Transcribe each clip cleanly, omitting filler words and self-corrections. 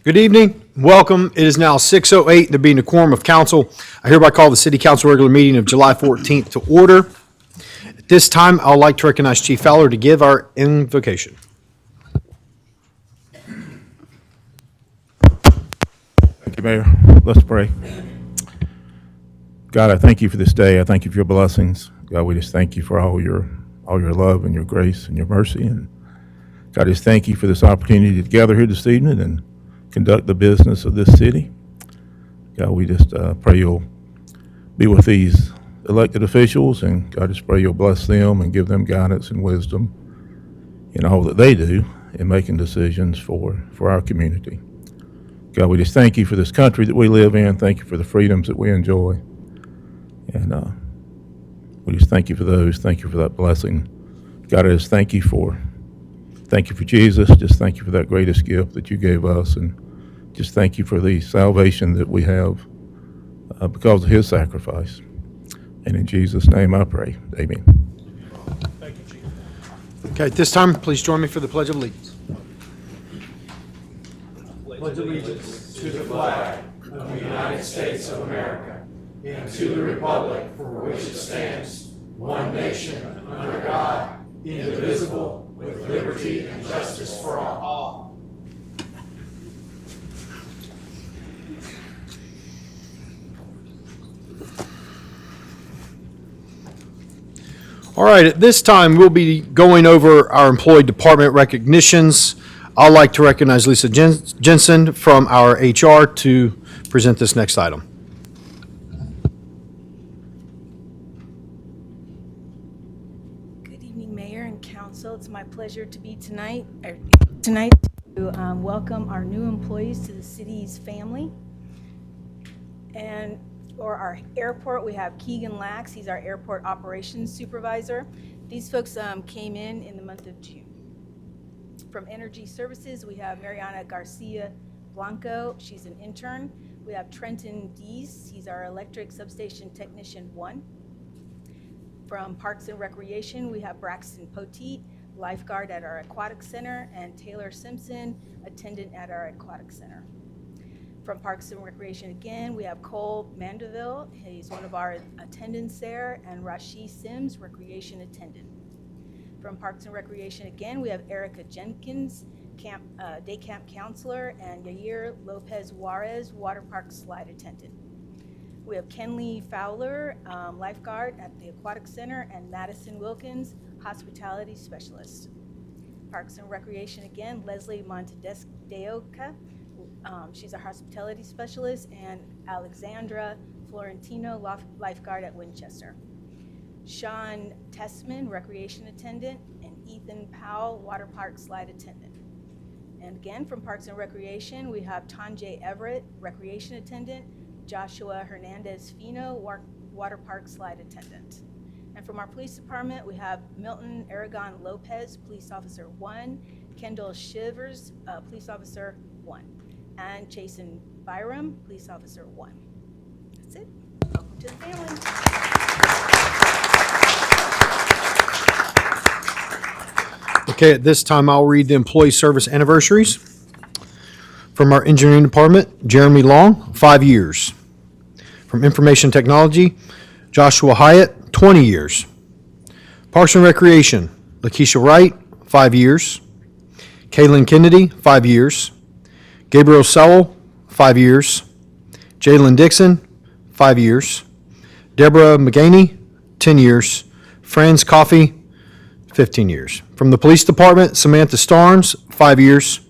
Good evening. Welcome. It is now 6:08, there being a quorum of council. I hereby call the City Council regular meeting of July 14th to order. At this time, I would like to recognize Chief Fowler to give our invocation. Thank you, Mayor. Let's pray. God, I thank you for this day. I thank you for your blessings. God, we just thank you for all your love and your grace and your mercy. And God, I just thank you for this opportunity to gather here this evening and conduct the business of this city. God, we just pray you'll be with these elected officials, and God, just pray you'll bless them and give them guidance and wisdom in all that they do in making decisions for our community. God, we just thank you for this country that we live in. Thank you for the freedoms that we enjoy. And we just thank you for those. Thank you for that blessing. God, I just thank you for Jesus. Just thank you for that greatest gift that you gave us. And just thank you for the salvation that we have because of his sacrifice. And in Jesus' name I pray. Amen. Thank you, Chief. Okay, at this time, please join me for the Pledge of Allegiance. Pledge allegiance to the flag of the United States of America and to the republic for which it stands, one nation, under God, indivisible, with liberty and justice for all. All right, at this time, we'll be going over our employee department recognitions. I'd like to recognize Lisa Jensen from our HR to present this next item. Good evening, Mayor and Council. It's my pleasure to be tonight to welcome our new employees to the city's family. And for our airport, we have Keegan Lax. He's our airport operations supervisor. These folks came in the month of June. From Energy Services, we have Mariana Garcia Blanco. She's an intern. We have Trenton Dees. He's our electric substation technician 1. From Parks and Recreation, we have Braxton Poteet, lifeguard at our aquatic center, and Taylor Simpson, attendant at our aquatic center. From Parks and Recreation again, we have Cole Mandeville. He's one of our attendants there, and Rashi Sims, recreation attendant. From Parks and Recreation again, we have Erica Jenkins, day camp counselor, and Yair Lopez Juarez, water park slide attendant. We have Kenley Fowler, lifeguard at the Aquatic Center, and Madison Wilkins, hospitality specialist. Parks and Recreation again, Leslie Montedesca, she's a hospitality specialist, and Alexandra Florentino, lifeguard at Winchester. Sean Tessman, recreation attendant, and Ethan Powell, water park slide attendant. And again, from Parks and Recreation, we have Tanjay Everett, recreation attendant, Joshua Hernandez Fino, water park slide attendant. And from our police department, we have Milton Aragon Lopez, police officer 1, Kendall Shivers, police officer 1, and Jason Byram, police officer 1. That's it. Welcome to the family. Okay, at this time, I'll read the employee service anniversaries. From our engineering department, Jeremy Long, 5 years. From information technology, Joshua Hyatt, 20 years. Parks and Recreation, Lakeisha Wright, 5 years. Kaylin Kennedy, 5 years. Gabriel Sowell, 5 years. Jalen Dixon, 5 years. Deborah McGaney, 10 years. Franz Coffey, 15 years. From the police department, Samantha Starnes, 5 years.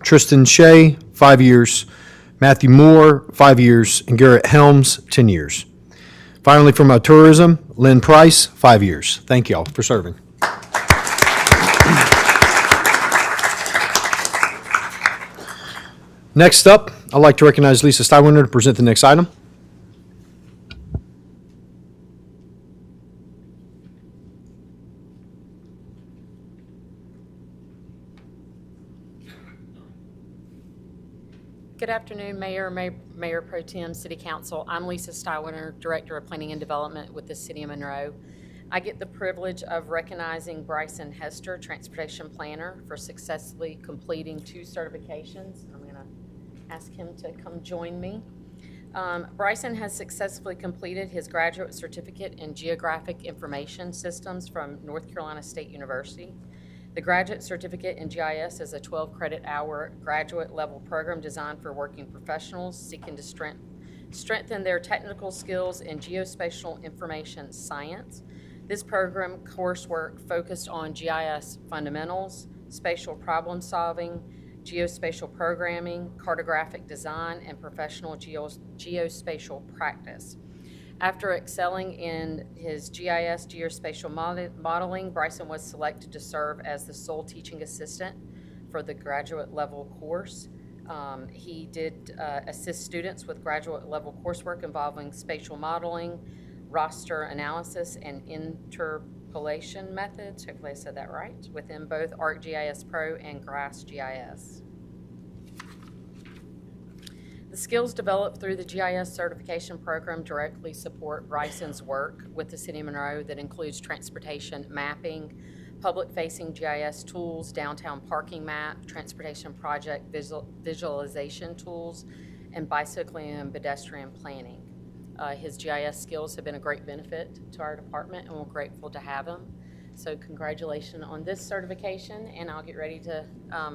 Tristan Shea, 5 years. Matthew Moore, 5 years. And Garrett Helms, 10 years. Finally, from our tourism, Lynn Price, 5 years. Thank you all for serving. Next up, I'd like to recognize Lisa Steinwender to present the next item. Good afternoon, Mayor, Mayor Pro Tem, City Council. I'm Lisa Steinwender, Director of Planning and Development with the City of Monroe. I get the privilege of recognizing Bryson Hester, Transportation Planner, for successfully completing 2 certifications. I'm going to ask him to come join me. Bryson has successfully completed his graduate certificate in Geographic Information Systems from North Carolina State University. The graduate certificate in GIS is a 12-credit-hour graduate-level program designed for working professionals seeking to strengthen their technical skills in geospatial information science. This program coursework focused on GIS fundamentals, spatial problem solving, geospatial programming, cartographic design, and professional geospatial practice. After excelling in his GIS geospatial modeling, Bryson was selected to serve as the sole teaching assistant for the graduate level course. He did assist students with graduate level coursework involving spatial modeling, roster analysis, and interpolation methods, hopefully I said that right, within both ArcGIS Pro and GrassGIS. The skills developed through the GIS certification program directly support Bryson's work with the City of Monroe that includes transportation mapping, public-facing GIS tools, downtown parking map, transportation project visualization tools, and bicycling and pedestrian planning. His GIS skills have been a great benefit to our department, and we're grateful to have him. So congratulations on this certification, and I'll get ready to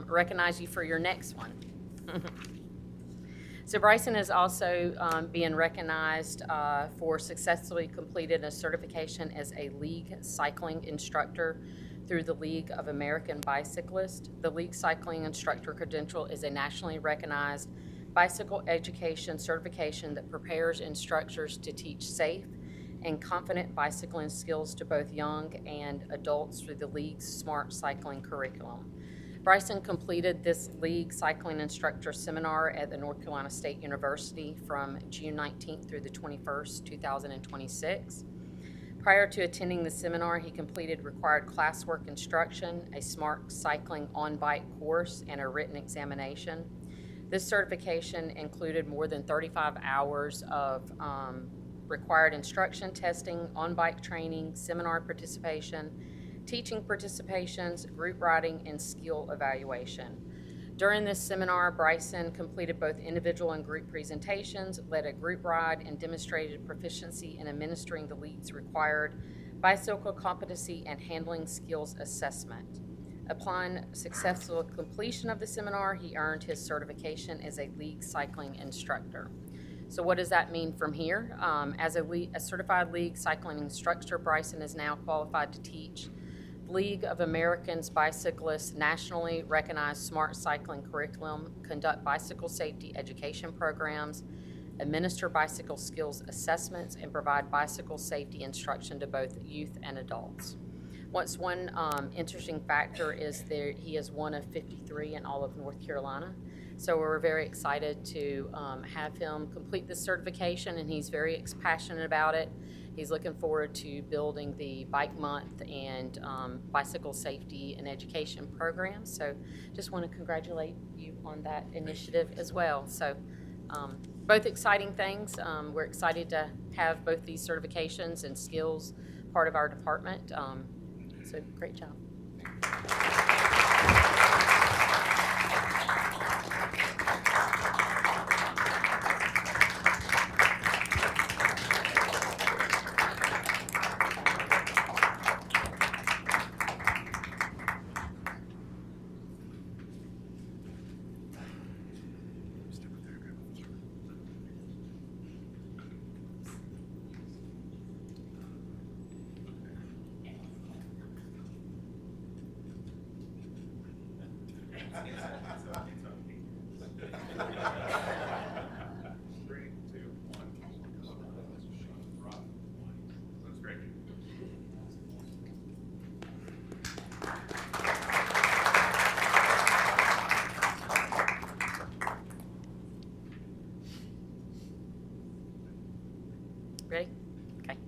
recognize you for your next one. So Bryson is also being recognized for successfully completing a certification as a league cycling instructor through the League of American Bicyclists. The league cycling instructor credential is a nationally recognized bicycle education certification that prepares instructors to teach safe and confident bicycling skills to both young and adults through the league's Smart Cycling curriculum. Bryson completed this league cycling instructor seminar at the North Carolina State University from June 19th through the 21st, 2026. Prior to attending the seminar, he completed required classwork instruction, a Smart Cycling on-bike course, and a written examination. This certification included more than 35 hours of required instruction, testing, on-bike training, seminar participation, teaching participations, group writing, and skill evaluation. During this seminar, Bryson completed both individual and group presentations, led a group ride, and demonstrated proficiency in administering the league's required bicycle competency and handling skills assessment. Upon successful completion of the seminar, he earned his certification as a league cycling instructor. So what does that mean from here? As a certified league cycling instructor, Bryson is now qualified to teach League of Americans Bicyclists nationally recognized Smart Cycling curriculum, conduct bicycle safety education programs, administer bicycle skills assessments, and provide bicycle safety instruction to both youth and adults. One interesting factor is that he is one of 53 in all of North Carolina. So we're very excited to have him complete this certification, and he's very passionate about it. He's looking forward to building the Bike Month and bicycle safety and education programs. So just want to congratulate you on that initiative as well. So both exciting things. We're excited to have both these certifications and skills part of our department. So great job. Ready? Okay.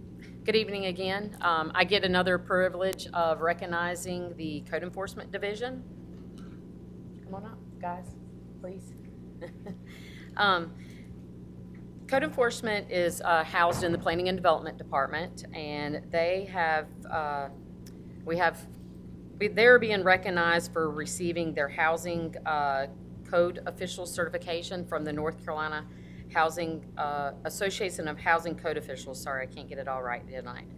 Good evening again. I get another privilege of recognizing the Code Enforcement Division. Come on up, guys, please. Code Enforcement is housed in the Planning and Development Department, and they have, they're being recognized for receiving their housing code official certification from the North Carolina Housing Association of Housing Code Officials. Sorry, I can't get it all right tonight.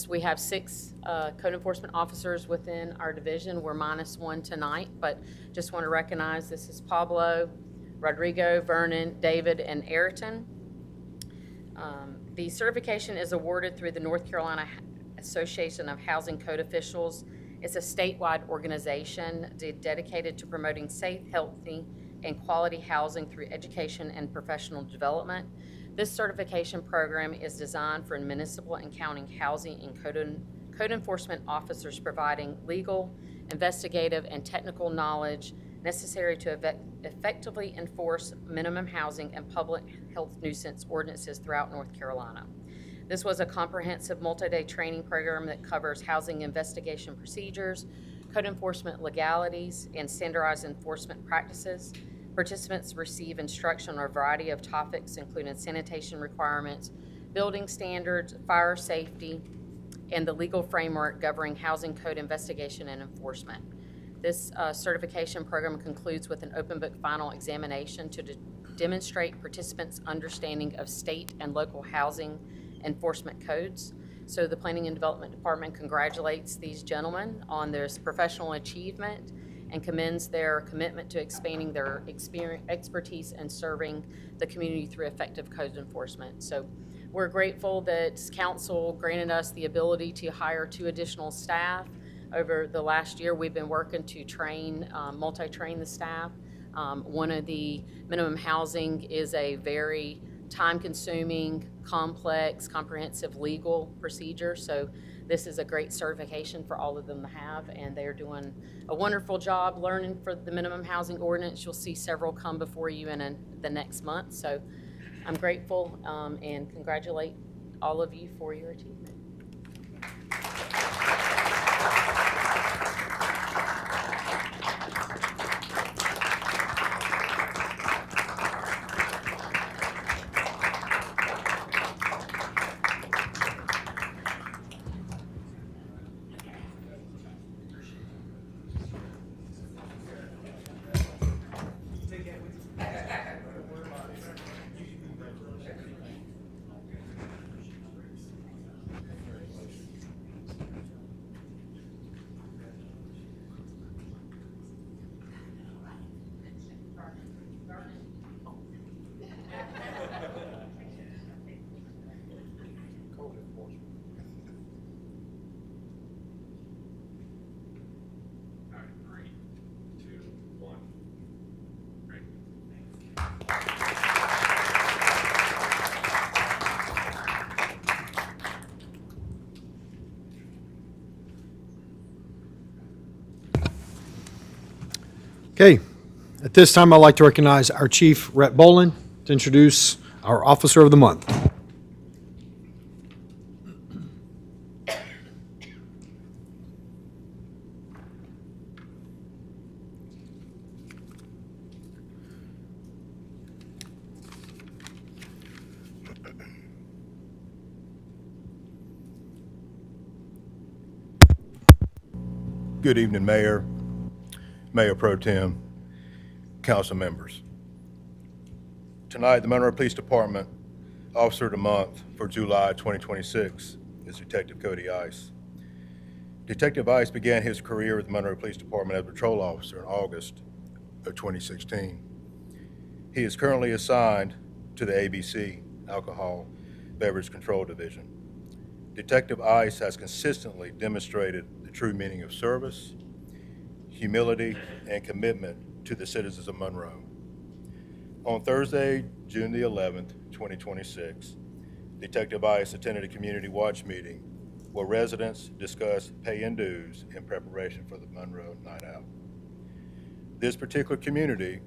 We have 6 code enforcement officers within our division. We're -1 tonight, but just want to recognize this is Pablo, Rodrigo, Vernon, David, and Ayrton. The certification is awarded through the North Carolina Association of Housing Code Officials. It's a statewide organization dedicated to promoting safe, healthy, and quality housing through education and professional development. This certification program is designed for municipal and county housing and code enforcement officers, providing legal, investigative, and technical knowledge necessary to effectively enforce minimum housing and public health nuisance ordinances throughout North Carolina. This was a comprehensive multi-day training program that covers housing investigation procedures, code enforcement legalities, and standardized enforcement practices. Participants receive instruction on a variety of topics, including sanitation requirements, building standards, fire safety, and the legal framework governing housing code investigation and enforcement. This certification program concludes with an open book final examination to demonstrate participants' understanding of state and local housing enforcement codes. So the Planning and Development Department congratulates these gentlemen on their professional achievement and commends their commitment to expanding their expertise and serving the community through effective code enforcement. So we're grateful that Council granted us the ability to hire 2 additional staff. Over the last year, we've been working to train, multi-train the staff. One of the minimum housing is a very time-consuming, complex, comprehensive legal procedure. So this is a great certification for all of them to have, and they're doing a wonderful job learning for the minimum housing ordinance. You'll see several come before you in the next month. So I'm grateful and congratulate all of you for your achievement. Okay, at this time, I'd like to recognize our Chief, Rhett Bolin, to introduce our Officer of the Month. Good evening, Mayor, Mayor Pro Tem, council members. Tonight, the Monroe Police Department Officer of the Month for July 2026 is Detective Cody Ice. Detective Ice began his career with the Monroe Police Department as a patrol officer in August of 2016. He is currently assigned to the ABC, Alcohol Beverage Control Division. Detective Ice has consistently demonstrated the true meaning of service, humility, and commitment to the citizens of Monroe. On Thursday, June the 11th, 2026, Detective Ice attended a community watch meeting where residents discussed pay and dues in preparation for the Monroe Night Out. This particular community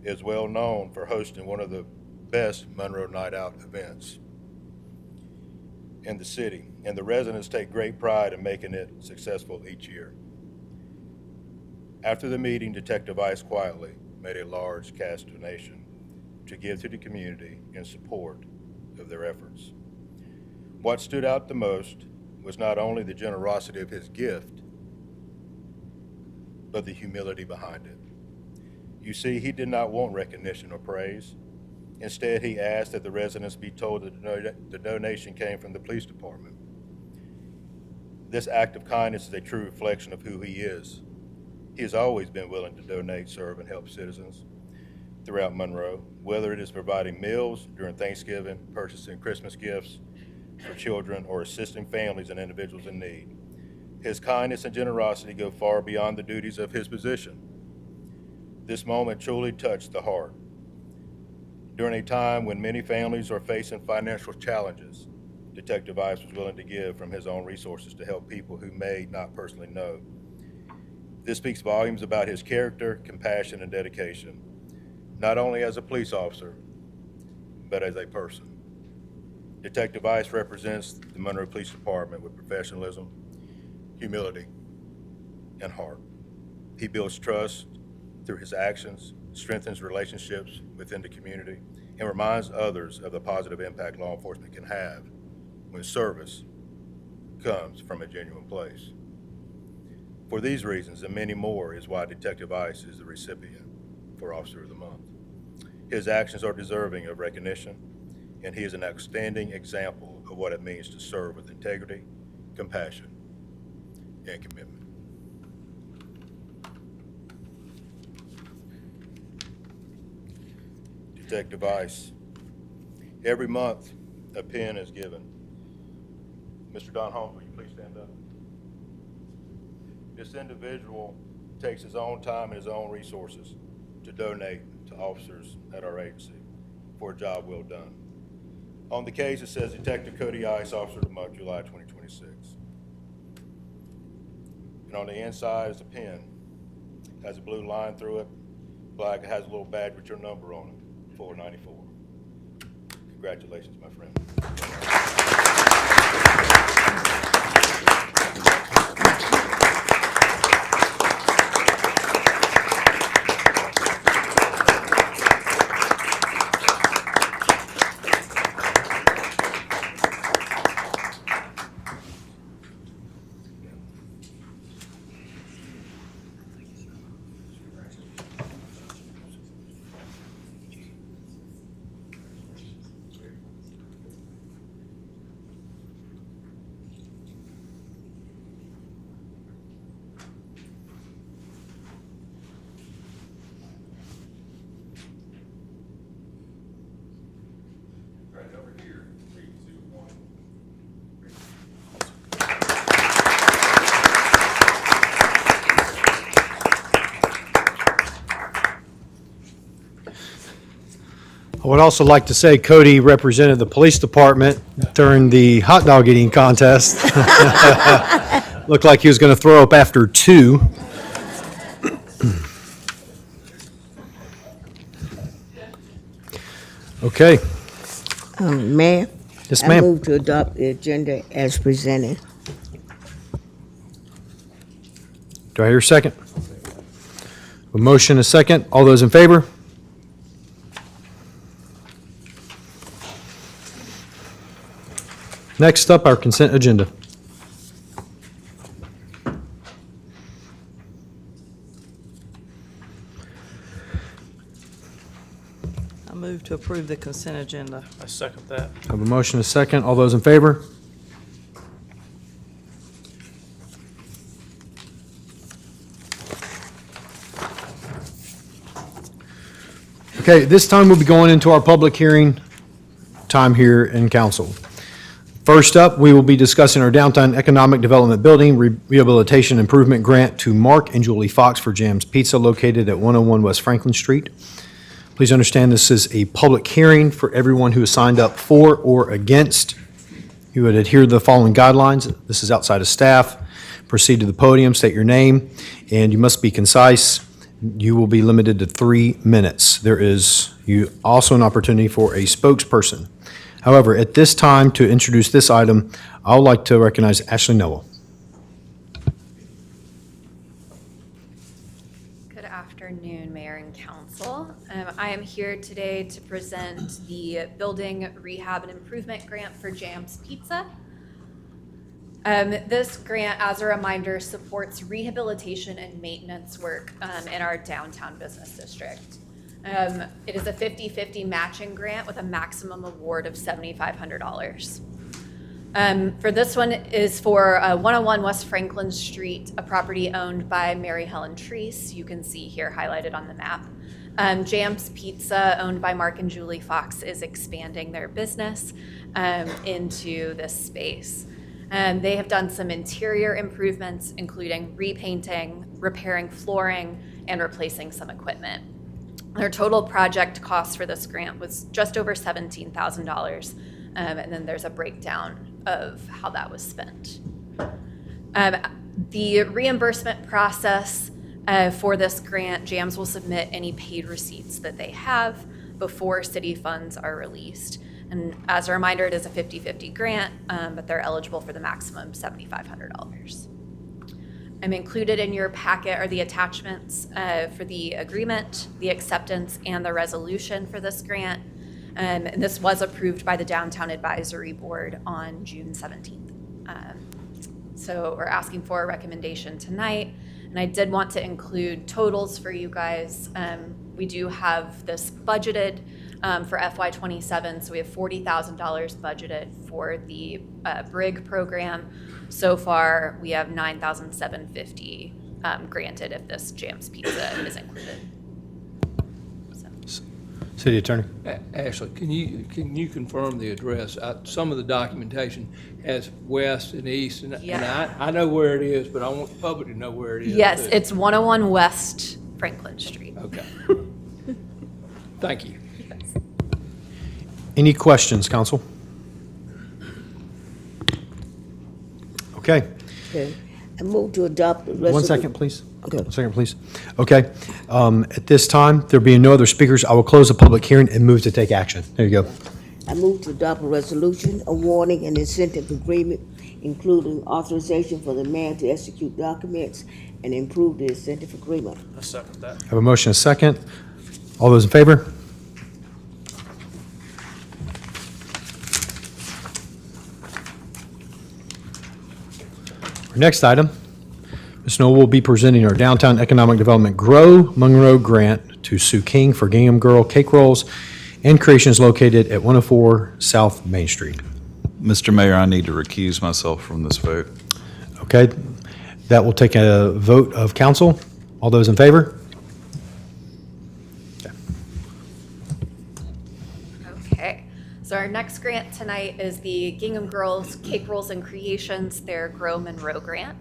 is well known for hosting one of the best Monroe Night Out events in the city, and the residents take great pride in making it successful each year. After the meeting, Detective Ice quietly made a large cash donation to give to the community in support of their efforts. What stood out the most was not only the generosity of his gift, but the humility behind it. You see, he did not want recognition or praise. Instead, he asked that the residents be told that the donation came from the police department. This act of kindness is a true reflection of who he is. He has always been willing to donate, serve, and help citizens throughout Monroe, whether it is providing meals during Thanksgiving, purchasing Christmas gifts for children, or assisting families and individuals in need. His kindness and generosity go far beyond the duties of his position. This moment truly touched the heart. During a time when many families are facing financial challenges, Detective Ice was willing to give from his own resources to help people who may not personally know. This speaks volumes about his character, compassion, and dedication, not only as a police officer, but as a person. Detective Ice represents the Monroe Police Department with professionalism, humility, and heart. He builds trust through his actions, strengthens relationships within the community, and reminds others of the positive impact law enforcement can have when service comes from a genuine place. For these reasons and many more is why Detective Ice is the recipient for Officer of the Month. His actions are deserving of recognition, and he is an outstanding example of what it means to serve with integrity, compassion, and commitment. Detective Ice. Every month, a pen is given. Mr. Don Holmes, will you please stand up? This individual takes his own time and his own resources to donate to officers at our agency for a job well done. On the case, it says Detective Cody Ice, Officer of the Month, July 2026. And on the inside is a pen. It has a blue line through it, black. It has a little badge with your number on it. 494. Congratulations, my friend. Right over here. 3, 2, 1. I would also like to say Cody represented the police department during the hot dog eating contest. Looked like he was going to throw up after 2. Okay. Mayor? Yes, I ma'am. move to adopt the agenda as presented. Do I hear a second? A motion, a second. All those in favor? Next up, our consent agenda. I move to approve the consent agenda. I second that. I have a motion, a second. All those in favor? Okay, this time we'll be going into our public hearing time here in council. First up, we will be discussing our downtown economic development building rehabilitation improvement grant to Mark and Julie Fox for Jam's Pizza located at 101 West Franklin Street. Please understand this is a public hearing for everyone who has signed up for or against. You would adhere to the following guidelines. This is outside of staff. Proceed to the podium, state your name, and you must be concise. You will be limited to 3 minutes. There is also an opportunity for a spokesperson. However, at this time, to introduce this item, I would like to recognize Ashley Noel. Good afternoon, Mayor and Council. I am here today to present the Building Rehab and Improvement Grant for Jam's Pizza. This grant, as a reminder, supports rehabilitation and maintenance work in our downtown business district. It is a 50-50 matching grant with a maximum award of $7,500. For this one is for 101 West Franklin Street, a property owned by Mary Helen Treese. You can see here highlighted on the map. Jam's Pizza, owned by Mark and Julie Fox, is expanding their business into this space. They have done some interior improvements, including repainting, repairing flooring, and replacing some equipment. Their total project cost for this grant was just over $17,000, and then there's a breakdown of how that was spent. The reimbursement process for this grant, JAMS will submit any paid receipts that they have before city funds are released. And as a reminder, it is a 50-50 grant, but they're eligible for the maximum $7,500. Included in your packet are the attachments for the agreement, the acceptance, and the resolution for this grant. And this was approved by the Downtown Advisory Board on June 17th. So we're asking for a recommendation tonight. And I did want to include totals for you guys. We do have this budgeted for FY27, so we have $40,000 budgeted for the BRIG program. So far, we have $9,750 granted if this Jam's Pizza is included. So. City Attorney. Ashley, can you confirm the address? Some of the documentation has west and east, and I know where it is, but I want the public to know where it is. Yes, too. it's 101 West Franklin Street. Okay. Thank you. Any questions, council? Okay. Okay. I move to adopt the resolution. 1 second, please. Okay. 1 second, please. Okay. At this time, there being no other speakers, I will close the public hearing and move to take action. There you go. I move to adopt a resolution awarding an incentive agreement, including authorization for the mayor to execute documents and improve the incentive agreement. I have a motion, a second. All those in favor? Our next item, Ms. Noel will be presenting our Downtown Economic Development Grow Monroe Grant to Sue King for Gingham Girl Cake Rolls and Creations located at 104 South Main Street. Mr. Mayor, I need to recuse myself from this vote. Okay, that will take a vote of council. All those in favor? Okay, so our next grant tonight is the Gingham Girls Cake Rolls and Creations, their Grow Monroe grant.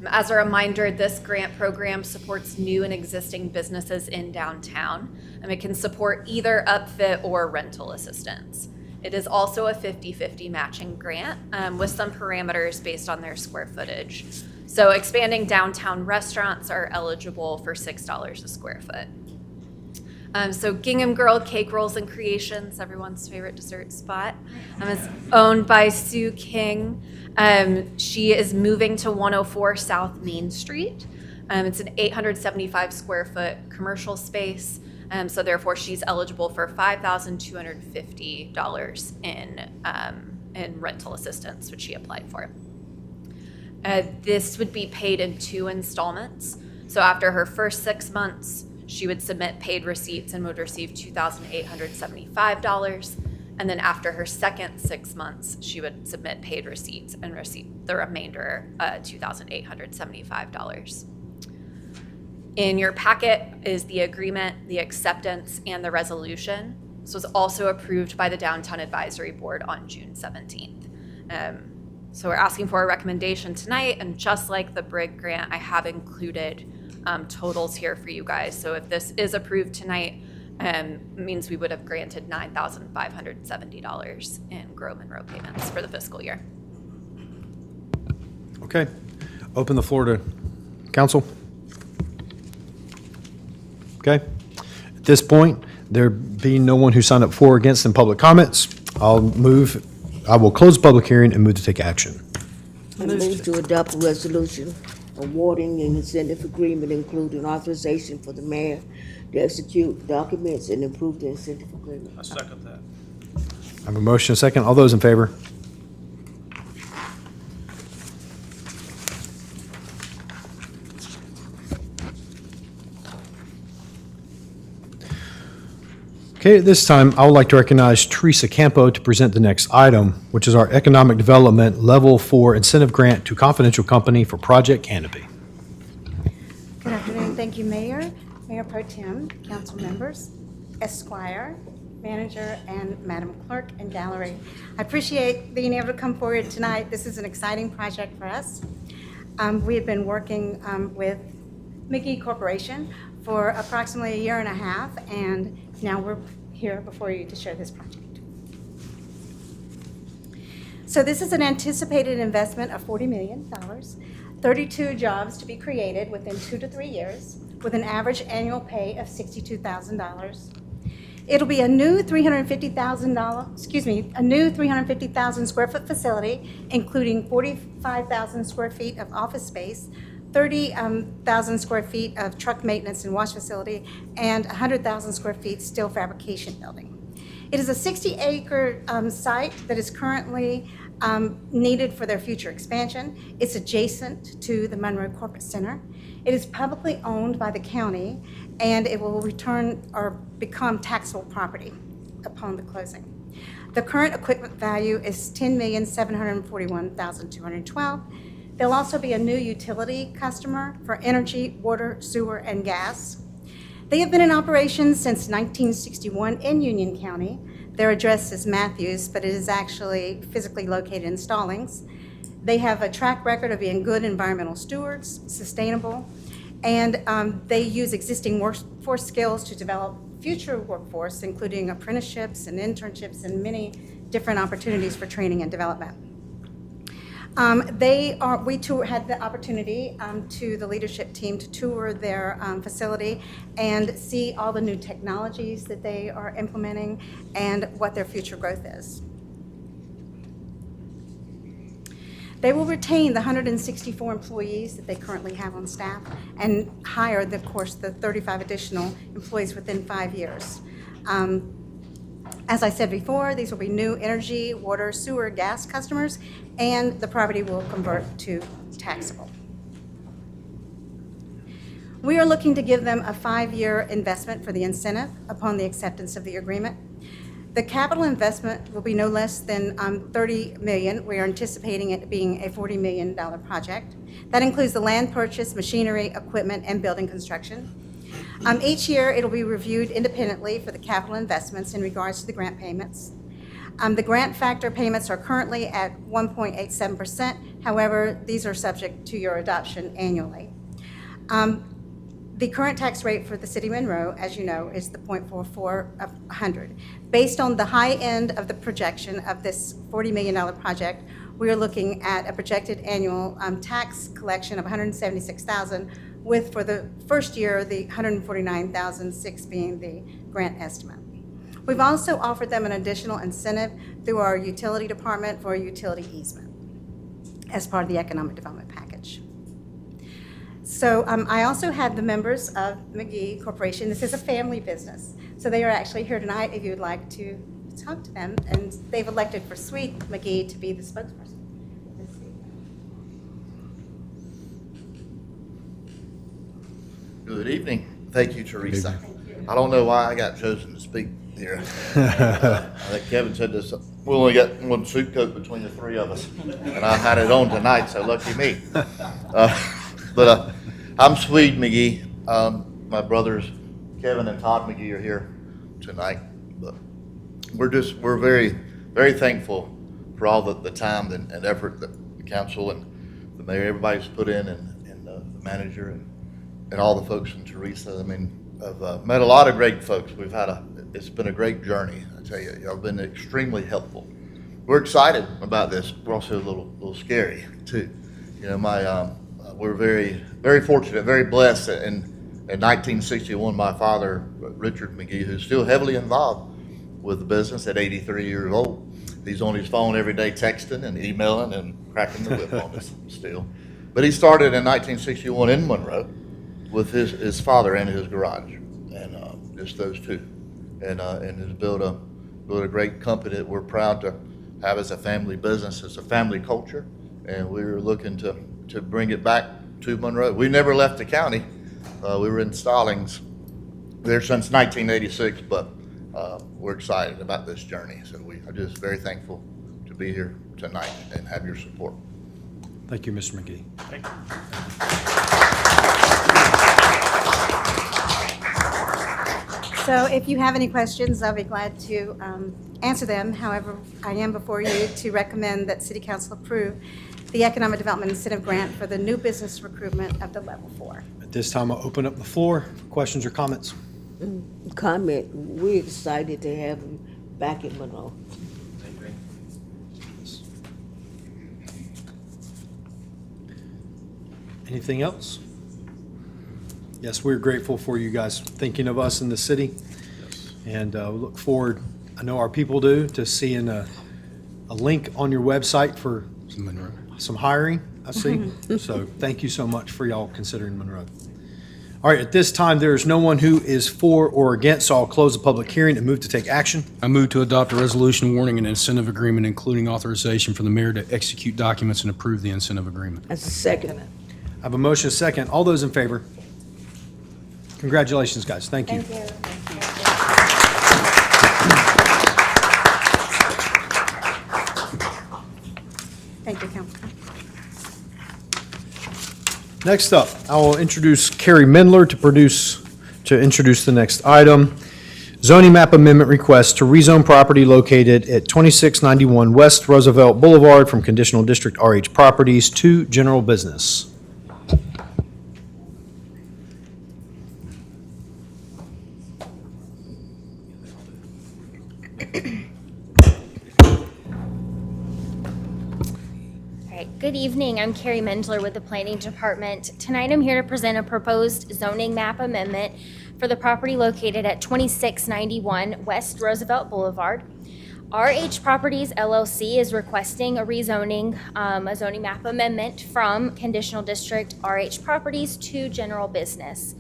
As a reminder, this grant program supports new and existing businesses in downtown, and it can support either upfit or rental assistance. It is also a 50-50 matching grant with some parameters based on their square footage. So expanding downtown restaurants are eligible for $6 a square foot. So Gingham Girl Cake Rolls and Creations, everyone's favorite dessert spot, is owned by Sue King. She is moving to 104 South Main Street. It's an 875 square foot commercial space. So therefore she's eligible for $5,250 in rental assistance, which she applied for. This would be paid in 2 installments. So after her first 6 months, she would submit paid receipts and would receive $2,875. And then after her second 6 months, she would submit paid receipts and receive the remainder, $2,875. In your packet is the agreement, the acceptance, and the resolution. This was also approved by the Downtown Advisory Board on June 17th. So we're asking for a recommendation tonight, and just like the BRIG grant, I have included totals here for you guys. So if this is approved tonight, means we would have granted $9,570 in Grow Monroe payments for the fiscal year. Okay. Open the floor to council. Okay. At this point, there being no one who signed up for or against in public comments, I will close the public hearing and move to take action. I move to adopt a resolution awarding an incentive agreement, including authorization for the mayor to execute documents and improve the incentive agreement. I have a motion, a second. All those in favor? Okay, at this time, I would like to recognize Teresa Campo to present the next item, which is our Economic Development Level 4 Incentive Grant to Confidential Company for Project Canopy. Good afternoon. Thank you, Mayor, Mayor Pro Tem, council members, Esquire, Manager, and Madam Clerk and Gallery. I appreciate being able to come forward tonight. This is an exciting project for us. We have been working with McGee Corporation for approximately a year and a half, and now we're here before you to share this project. So this is an anticipated investment of $40 million, 32 jobs to be created within 2 to 3 years, with an average annual pay of $62,000. It'll be a new $350,000 square foot facility, including 45,000 square feet of office space, 30,000 square feet of truck maintenance and wash facility, and 100,000 square feet steel fabrication building. It is a 60-acre site that is currently needed for their future expansion. It's adjacent to the Monroe Corporate Center. It is publicly owned by the county, and it will return or become taxable property upon the closing. The current equipment value is $10,741,212. There'll also be a new utility customer for energy, water, sewer, and gas. They have been in operation since 1961 in Union County. Their address is Matthews, but it is actually physically located in Stallings. They have a track record of being good environmental stewards, sustainable, and they use existing workforce skills to develop future workforce, including apprenticeships and internships and many different opportunities for training and development. We had the opportunity to the leadership team to tour their facility and see all the new technologies that they are implementing and what their future growth is. They will retain the 164 employees that they currently have on staff and hire, of course, the 35 additional employees within 5 years. As I said before, these will be new energy, water, sewer, gas customers, and the property will convert to taxable. We are looking to give them a 5-year investment for the incentive upon the acceptance of the agreement. The capital investment will be no less than $30 million. We are anticipating it being a $40 million project. That includes the land purchase, machinery, equipment, and building construction. Each year, it'll be reviewed independently for the capital investments in regards to the grant payments. The grant factor payments are currently at 1.87%. However, these are subject to your adoption annually. The current tax rate for the city of Monroe, as you know, is the 0.44 of 100. Based on the high end of the projection of this $40 million project, we are looking at a projected annual tax collection of $176,000, with for the first year the $149,006 being the grant estimate. We've also offered them an additional incentive through our utility department for a utility easement as part of the economic development package. So I also had the members of McGee Corporation. This is a family business. So they are actually here tonight if you would like to talk to them. And they've elected for Sweet McGee to be the spokesperson. Good evening. Thank you, Teresa. I don't know why I got chosen to speak here. I think Kevin said this, we only got one suit coat between the three of us, and I had it on tonight, so lucky me. But I'm Swede McGee. My brothers Kevin and Todd McGee are here tonight. But we're very, very thankful for all the time and effort that the council and the mayor, everybody's put in, and the manager and all the folks and Teresa. I mean, I've met a lot of great folks. It's been a great journey. I tell you, y'all have been extremely helpful. We're excited about this. We're also a little scary too. You know, we're very, very fortunate, very blessed. In 1961, my father, Richard McGee, who's still heavily involved with the business at 83 years old, he's on his phone every day texting and emailing and cracking the whip on us still. But he started in 1961 in Monroe with his father and his garage, and just those two, and has built a great company that we're proud to have as a family business. It's a family culture, and we're looking to bring it back to Monroe. We never left the county. We were in Stallings there since 1986, but we're excited about this journey. So I'm just very thankful to be here tonight and have your support. Thank you, Mr. McGee. So if you have any questions, I'll be glad to answer them. However, I am before you to recommend that City Council approve the Economic Development Incentive Grant for the new business recruitment of the Level 4. At this time, I'll open up the floor for questions or comments. Comment, we're excited to have him back in Monroe. Anything else? Yes, we're grateful for you guys thinking of us in the city. And we look forward, I know our people do, to seeing a link on your website for some hiring, I see. So thank you so much for y'all considering Monroe. All right, at this time, there is no one who is for or against, so I'll close the public hearing and move to take action. I move to adopt a resolution warning an incentive agreement, including authorization for the mayor to execute documents and approve the incentive agreement. That's a second. I have a motion, a second. All those in favor? Congratulations, guys. Thank you. Thank you, Council. Next up, I will introduce Carrie Mindler to introduce the next item. Zoning map amendment request to rezone property located at 2691 West Roosevelt Boulevard from conditional district RH properties to general business. Good evening, I'm Carrie Mindler with the Planning Department. Tonight I'm here to present a proposed zoning map amendment for the property located at 2691 West Roosevelt Boulevard. RH Properties LLC is requesting a rezoning, a zoning map amendment from conditional district RH Properties to general business.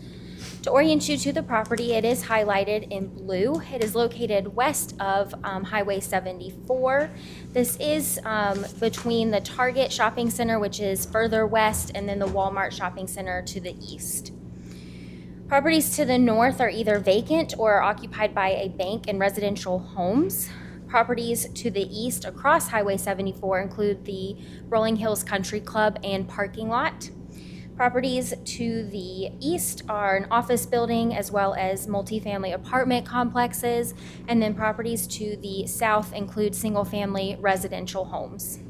To orient you to the property, it is highlighted in blue. It is located west of Highway 74. This is between the Target Shopping Center, which is further west, and then the Walmart Shopping Center to the east. Properties to the north are either vacant or are occupied by a bank and residential homes. Properties to the east across Highway 74 include the Rolling Hills Country Club and parking lot. Properties to the east are an office building as well as multifamily apartment complexes, and then properties to the south include single-family residential homes.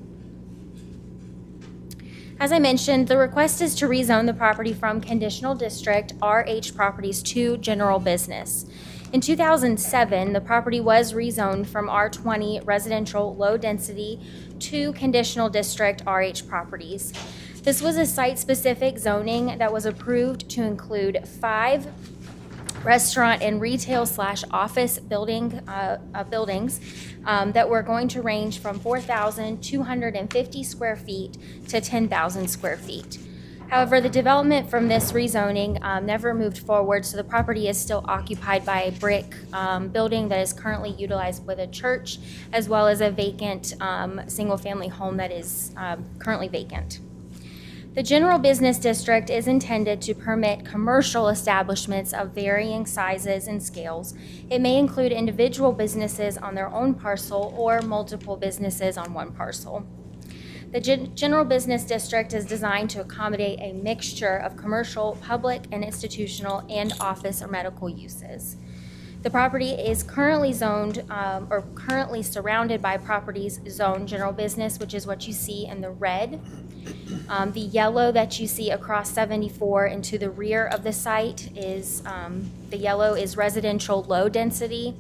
As I mentioned, the request is to rezone the property from conditional district RH Properties to general business. In 2007, the property was rezoned from R20 residential low density to conditional district RH Properties. This was a site-specific zoning that was approved to include 5 restaurant and retail/office buildings that were going to range from 4,250 square feet to 10,000 square feet. However, the development from this rezoning never moved forward, so the property is still occupied by a brick building that is currently utilized with a church, as well as a vacant single-family home that is currently vacant. The general business district is intended to permit commercial establishments of varying sizes and scales. It may include individual businesses on their own parcel or multiple businesses on one parcel. The general business district is designed to accommodate a mixture of commercial, public, and institutional, and office or medical uses. The property is currently zoned or currently surrounded by properties zoned general business, which is what you see in the red. The yellow that you see across 74 and to the rear of the site is, the yellow is residential low density.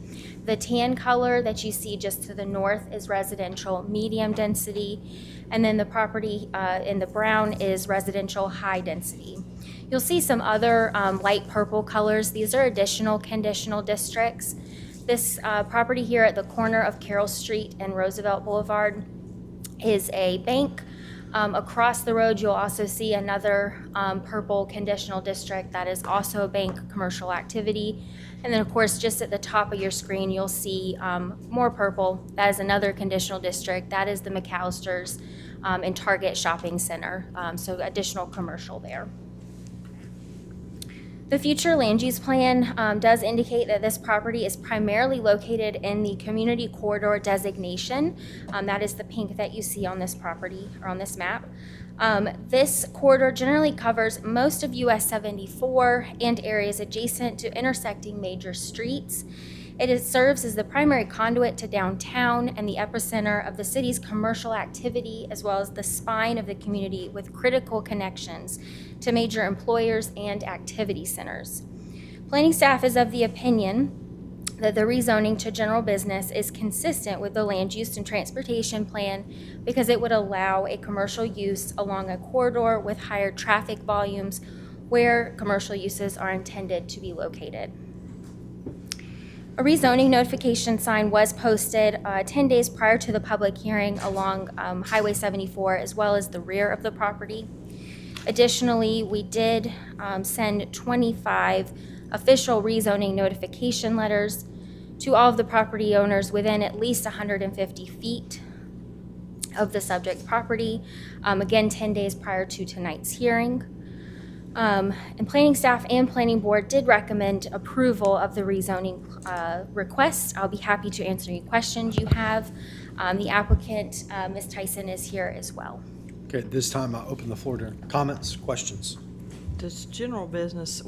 The tan color that you see just to the north is residential medium density. And then the property in the brown is residential high density. You'll see some other light purple colors. These are additional conditional districts. This property here at the corner of Carroll Street and Roosevelt Boulevard is a bank. Across the road, you'll also see another purple conditional district that is also a bank commercial activity. And then, of course, just at the top of your screen, you'll see more purple. That is another conditional district. That is the McAllister's and Target Shopping Center, so additional commercial there. The future land use plan does indicate that this property is primarily located in the community corridor designation. That is the pink that you see on this property or on this map. This corridor generally covers most of US 74 and areas adjacent to intersecting major streets. Serves as the primary conduit to downtown and the epicenter of the city's commercial activity, as well as the spine of the community with critical connections to major employers and activity centers. Planning staff is of the opinion that the rezoning to general business is consistent with the land use and transportation plan because it would allow a commercial use along a corridor with higher traffic volumes where commercial uses are intended to be located. A rezoning notification sign was posted 10 days prior to the public hearing along Highway 74 as well as the rear of the property. Additionally, we did send 25 official rezoning notification letters to all of the property owners within at least 150 feet of the subject property, again 10 days prior to tonight's hearing. And planning staff and planning board did recommend approval of the rezoning request. I'll be happy to answer any questions you have. The applicant, Ms. Tyson, is here as well. Okay, at this time, I open the floor to comments, questions. Does general business,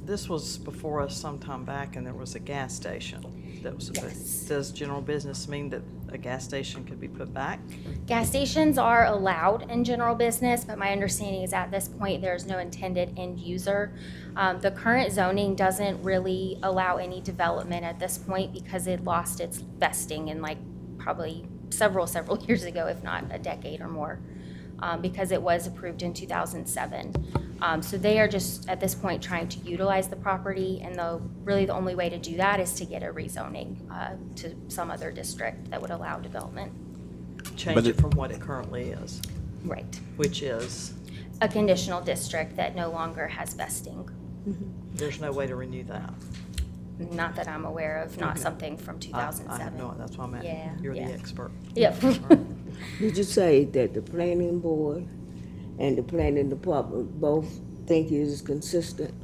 this was before us some time back, and there was a gas station that was, Yes. does general business mean that a gas station could be put back? Gas stations are allowed in general business, but my understanding is at this point, there's no intended end user. The current zoning doesn't really allow any development at this point because it lost its vesting in like probably several years ago, if not a decade or more, because it was approved in 2007. So they are just, at this point, trying to utilize the property, and really the only way to do that is to get a rezoning to some other district that would allow development. Change it from what it currently is, Right. which is, A conditional district that no longer has vesting. there's no way to renew that. Not that I'm aware of, not Okay. something from I 2007. have no, that's what I meant. Yeah, You're yeah. the expert. Yep. Did you say that the planning board and the planning department both think it is consistent?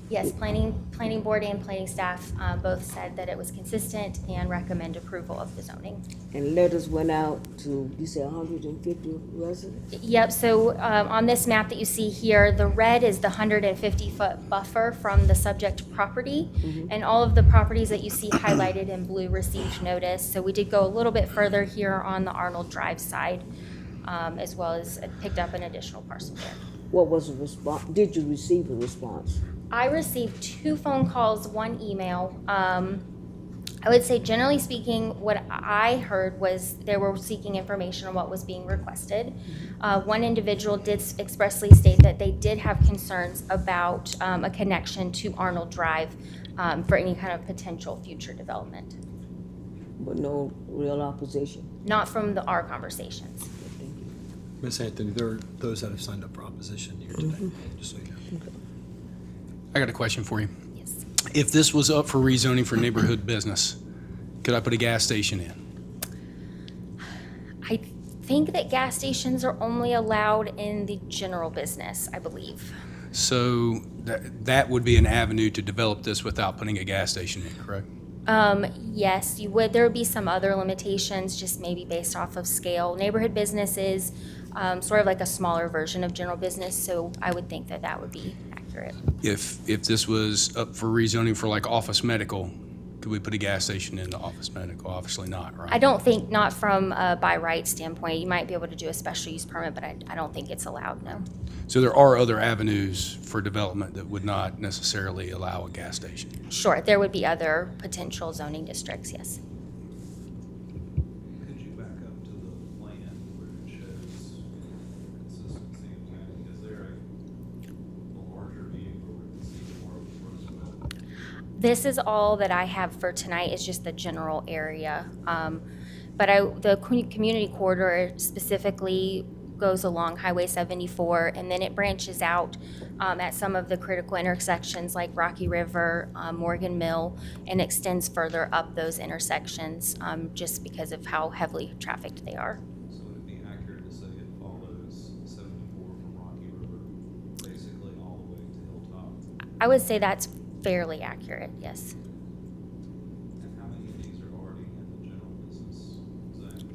Yes, planning board and planning staff both said that it was consistent and recommend approval of the zoning. And letters went out to, you said 150 residents? Yep, so on this map that you see here, the red is the 150-foot buffer from the subject property, and all of the properties that you see highlighted in blue received notice. So we did go a little bit further here on the Arnold Drive side, as well as picked up an additional parcel there. What was the response? Did you receive a response? I received 2 phone calls, 1 email. I would say generally speaking, what I heard was they were seeking information on what was being requested. One individual did expressly state that they did have concerns about a connection to Arnold Drive for any kind of potential future development. But no real opposition? Not from our conversations. Ms. Anthony, there are those that have signed up for opposition here today, just so you know. I got a question for you. Yes. If this was up for rezoning for neighborhood business, could I put a gas station in? I think that gas stations are only allowed in the general business, I believe. So that would be an avenue to develop this without putting a gas station in, correct? Yes, you would. There would be some other limitations, just maybe based off of scale. Neighborhood business is sort of like a smaller version of general business, so I would think that that would be accurate. If this was up for rezoning for like office medical, could we put a gas station in the office medical? Obviously not, right? I don't think, not from a by right standpoint. You might be able to do a special use permit, but I don't think it's allowed, no. So there are other avenues for development that would not necessarily allow a gas station. Sure, there would be other potential zoning districts, yes. Could you back up to the plan where it shows consistency of timing? Is there a larger vehicle that can see more of the road? This is all that I have for tonight, is just the general area. But the community corridor specifically goes along Highway 74, and then it branches out at some of the critical intersections like Rocky River, Morgan Mill, and extends further up those intersections just because of how heavily trafficked they are. So would it be accurate to say it follows 74 from Rocky River, basically all the way to Hilltop? I would say that's fairly accurate, yes. And how many of these are already in the general business zone?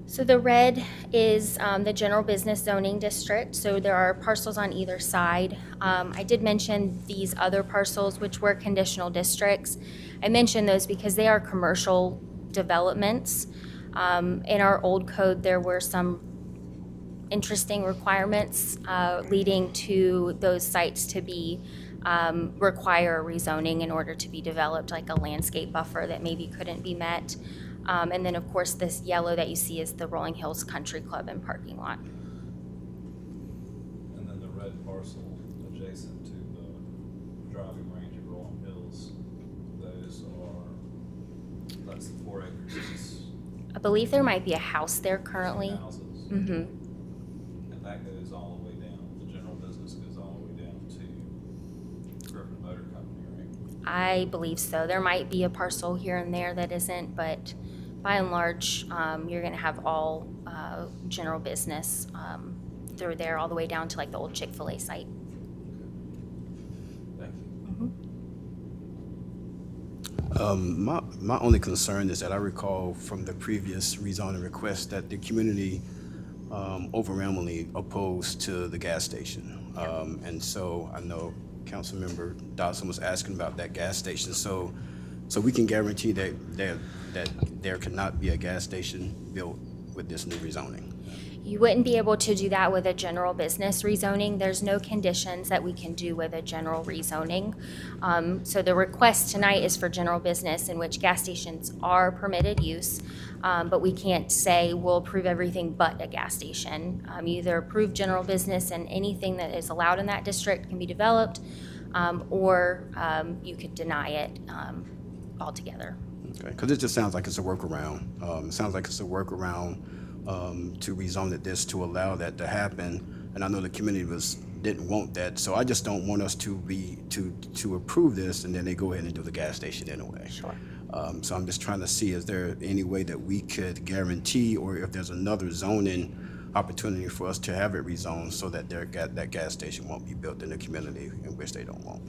So the red is the general business zoning district, so there are parcels on either side. I did mention these other parcels, which were conditional districts. I mentioned those because they are commercial developments. In our old code, there were some interesting requirements leading to those sites to be require rezoning in order to be developed, like a landscape buffer that maybe couldn't be met. And then, of course, this yellow that you see is the Rolling Hills Country Club and parking lot. And then the red parcel adjacent to the driving range at Rolling Hills, that's the 4 acres. I believe there might be a house there currently. Houses. Mm-hmm. And that goes all the way down, the general business goes all the way down to Griffin Motor Company, right? I believe so. There might be a parcel here and there that isn't, but by and large, you're going to have all general business through there all the way down to like the old Chick-fil-A site. Thank you. My only concern is that I recall from the previous rezoning request that the community overwhelmingly opposed to the gas station. And so I know Councilmember Dodson was asking about that gas station. So we can guarantee that there cannot be a gas station built with this new rezoning. You wouldn't be able to do that with a general business rezoning. There's no conditions that we can do with a general rezoning. So the request tonight is for general business in which gas stations are permitted use, but we can't say we'll approve everything but a gas station. You either approve general business and anything that is allowed in that district can be developed, or you could deny it altogether. Okay, because it just sounds like it's a workaround. It sounds like it's a workaround to rezone it this to allow that to happen. And I know the community didn't want that, so I just don't want us to approve this and then they go ahead and do the gas station anyway. Sure. So I'm just trying to see, is there any way that we could guarantee, or if there's another zoning opportunity for us to have it rezoned so that that gas station won't be built in the community in which they don't want?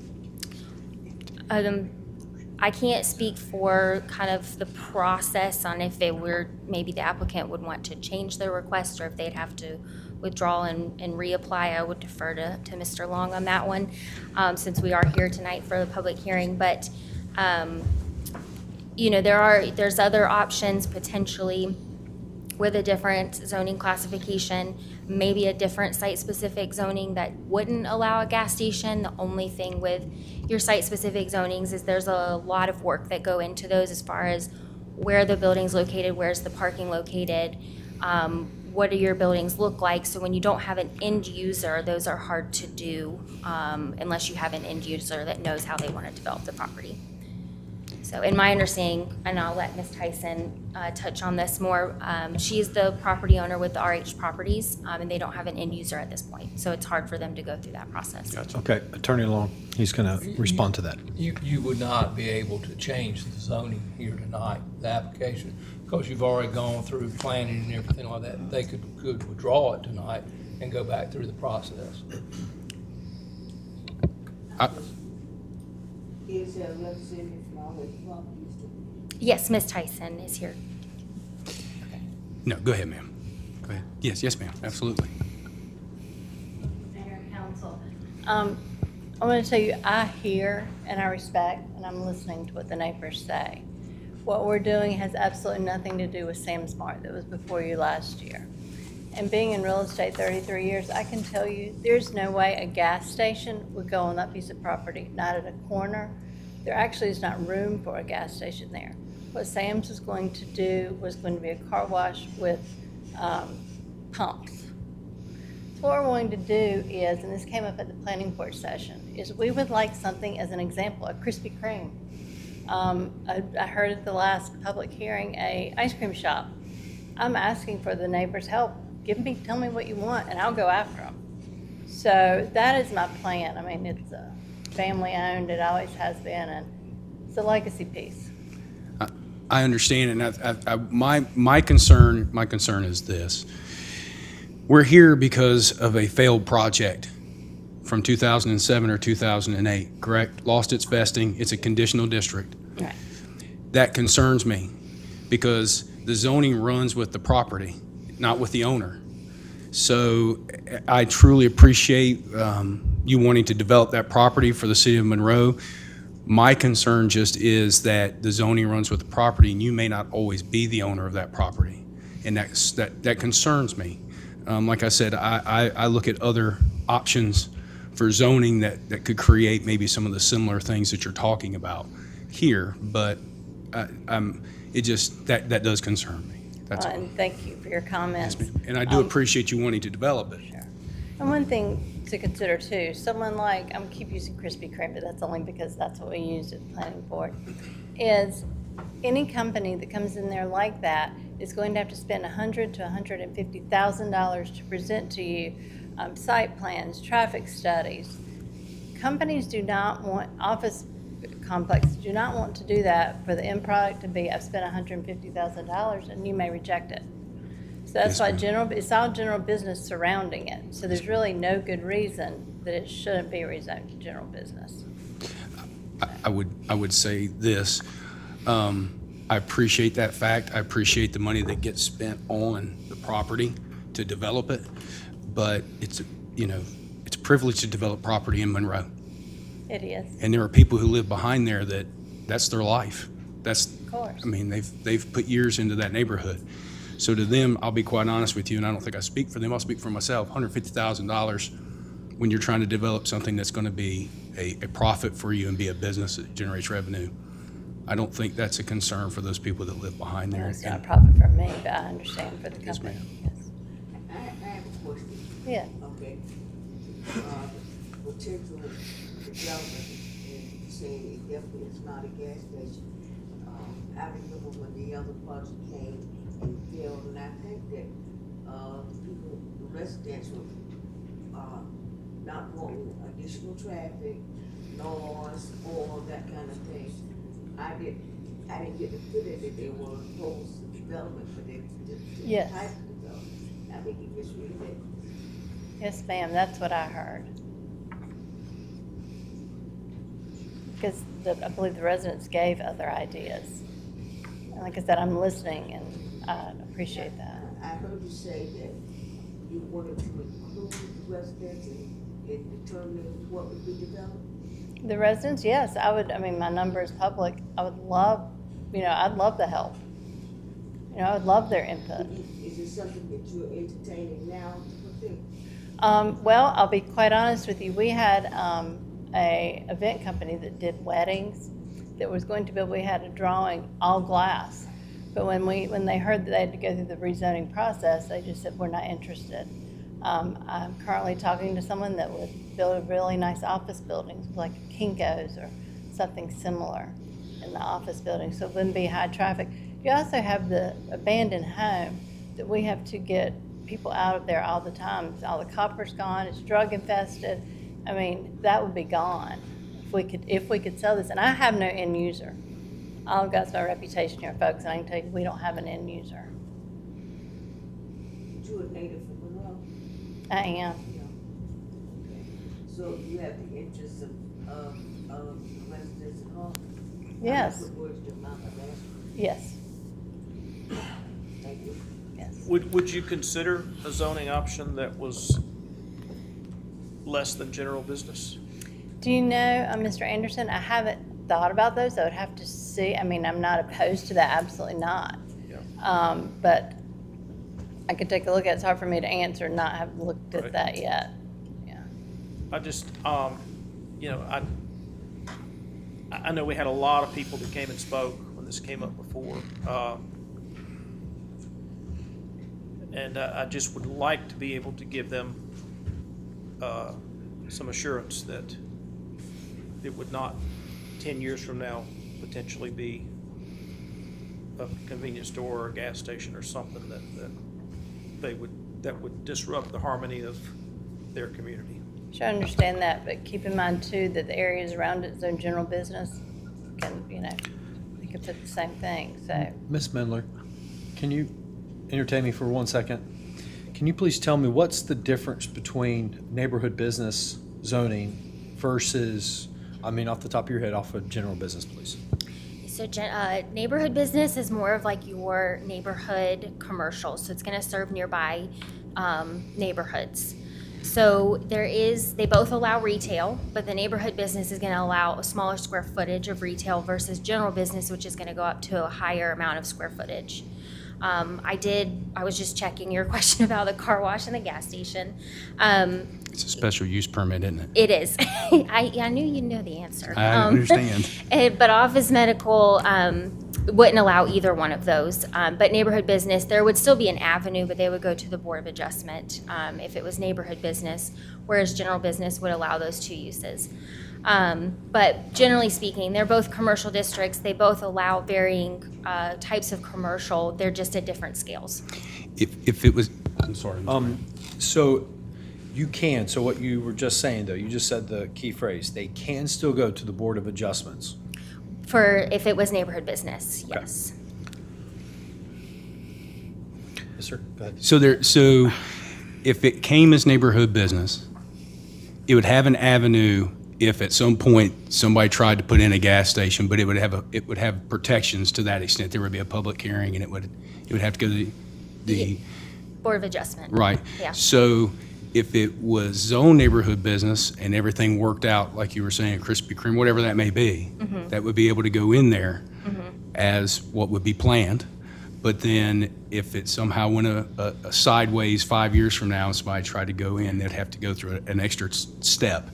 I can't speak for kind of the process on if maybe the applicant would want to change their request or if they'd have to withdraw and reapply. I would defer to Mr. Long on that one, since we are here tonight for the public hearing. But, there's other options potentially with a different zoning classification, maybe a different site-specific zoning that wouldn't allow a gas station. The only thing with your site-specific zonings is there's a lot of work that go into those as far as where the building's located, where's the parking located, what do your buildings look like. So when you don't have an end user, those are hard to do unless you have an end user that knows how they want to develop the property. So in my understanding, and I'll let Ms. Tyson touch on this more, she's the property owner with the RH Properties, and they don't have an end user at this point. So it's hard for them to go through that process. Okay, Attorney Long, he's going to respond to that. You would not be able to change the zoning here tonight, the application, because you've already gone through planning and everything like that. They could withdraw it tonight and go back through the process. Is there a representative from our properties? Yes, Ms. Tyson is here. No, go ahead, ma'am. Go ahead. Yes, ma'am, absolutely. Mayor and council, I want to tell you, I hear and I respect, and I'm listening to what the neighbors say. What we're doing has absolutely nothing to do with Sam's Mart that was before you last year. And being in real estate 33 years, I can tell you, there's no way a gas station would go on that piece of property, not at a corner. There actually is not room for a gas station there. What Sam's was going to do was going to be a car wash with pumps. So what we're going to do is, and this came up at the planning board session, is we would like something as an example, a Krispy Kreme. I heard at the last public hearing, a ice cream shop. I'm asking for the neighbors' help. Tell me what you want, and I'll go after them. So that is my plan. I mean, it's family-owned. It always has been, and it's a legacy piece. I understand, and my concern is this: we're here because of a failed project from 2007 or 2008, correct? Lost its vesting. It's a conditional district. Right. That concerns me because the zoning runs with the property, not with the owner. So I truly appreciate you wanting to develop that property for the city of Monroe. My concern just is that the zoning runs with the property and you may not always be the owner of that property. And that concerns me. Like I said, I look at other options for zoning that could create maybe some of the similar things that you're talking about here, but that does concern me. That's all. And thank you for your comments. And I do appreciate you wanting to develop it. And one thing to consider too, someone like, I'm keep using Krispy Kreme, but that's only because that's what we use at the planning board, is any company that comes in there like that is going to have to spend $100,000 to $150,000 to present to you site plans, traffic studies. Companies do not want, office complexes do not want to do that for the end product to be, I've spent $150,000 and you may reject it. So that's why it's all general business surrounding it. So there's really no good reason that it shouldn't be rezoned to general business. I would say this. I appreciate that fact. I appreciate the money that gets spent on the property to develop it, but it's a privilege to develop property in Monroe. It is. And there are people who live behind there that's their life. Of course. I mean, they've put years into that neighborhood. So to them, I'll be quite honest with you, and I don't think I speak for them, I'll speak for myself, $150,000 when you're trying to develop something that's going to be a profit for you and be a business that generates revenue. I don't think that's a concern for those people that live behind there. It's not a profit for me, but I understand for the company. Yes, ma'am. I have a question. Yeah. Okay. Potential development, and you're saying it definitely is not a gas station. I remember when the other project came and failed, and I think that, people, the residential, not wanting additional traffic, noise, or that kind of thing. I didn't get the feeling that they were opposed to development, but they just Yes. type of development. I think it just really did. Yes, ma'am, that's what I heard. Because I believe the residents gave other ideas. And like I said, I'm listening and I appreciate that. I heard you say that you wanted to include the residents in determining what would be developed. The residents, yes, I would, I mean, my number is public. I would love, I'd love the help. I would love their input. Is it something that you're entertaining now to pursue? Well, I'll be quite honest with you. We had a event company that did weddings that was going to build, we had a drawing, all glass. But when they heard that they had to go through the rezoning process, they just said, we're not interested. I'm currently talking to someone that would build a really nice office building, like Kinko's or something similar in the office building, so it wouldn't be high traffic. You also have the abandoned home that we have to get people out of there all the time. All the copper's gone, it's drug infested. I mean, that would be gone if we could sell this. And I have no end user. All I've got is my reputation here, folks, and I can tell you, we don't have an end user. You're a native of Monroe? I am. Okay. So you have the interest of residents at home? Yes. I'm not putting words in your mouth, I'm asking. Yes. Thank you. Yes. Would you consider a zoning option that was less than general business? Do you know, Mr. Anderson, I haven't thought about those. I would have to see. I mean, I'm not opposed to that, absolutely not. Yeah. But I could take a look at it. It's hard for me to answer, not have looked at that yet. Yeah. I just, I know we had a lot of people that came and spoke when this came up before. And I just would like to be able to give them some assurance that it would not 10 years from now potentially be a convenience store or a gas station or something that would disrupt the harmony of their community. Sure, I understand that, but keep in mind too that the areas around it, zone general business, can, they could put the same thing, so. Ms. Mendler, can you entertain me for 1 second? Can you please tell me what's the difference between neighborhood business zoning versus, I mean, off the top of your head, off of general business, please? So neighborhood business is more of like your neighborhood commercial, so it's going to serve nearby neighborhoods. So they both allow retail, but the neighborhood business is going to allow a smaller square footage of retail versus general business, which is going to go up to a higher amount of square footage. I was just checking your question about the car wash and the gas station. It's a special use permit, isn't it? It is. I knew you'd know the answer. I understand. But office medical wouldn't allow either one of those. But neighborhood business, there would still be an avenue, but they would go to the Board of Adjustment if it was neighborhood business, whereas general business would allow those two uses. But generally speaking, they're both commercial districts. They both allow varying types of commercial. They're just at different scales. If it was, I'm sorry. So you can, so what you were just saying, though, you just said the key phrase, they can still go to the Board of Adjustments. For if it was neighborhood business, yes. Yes, sir, go ahead. So if it came as neighborhood business, it would have an avenue if at some point somebody tried to put in a gas station, but it would have protections to that extent. There would be a public hearing, and it would have to go to the Board of Adjustment. right. Yeah. So if it was zone neighborhood business and everything worked out, like you were saying, Krispy Kreme, whatever that may be, that would be able to go in there as what would be planned. But then if it somehow went a sideways 5 years from now and somebody tried to go in, they'd have to go through an extra step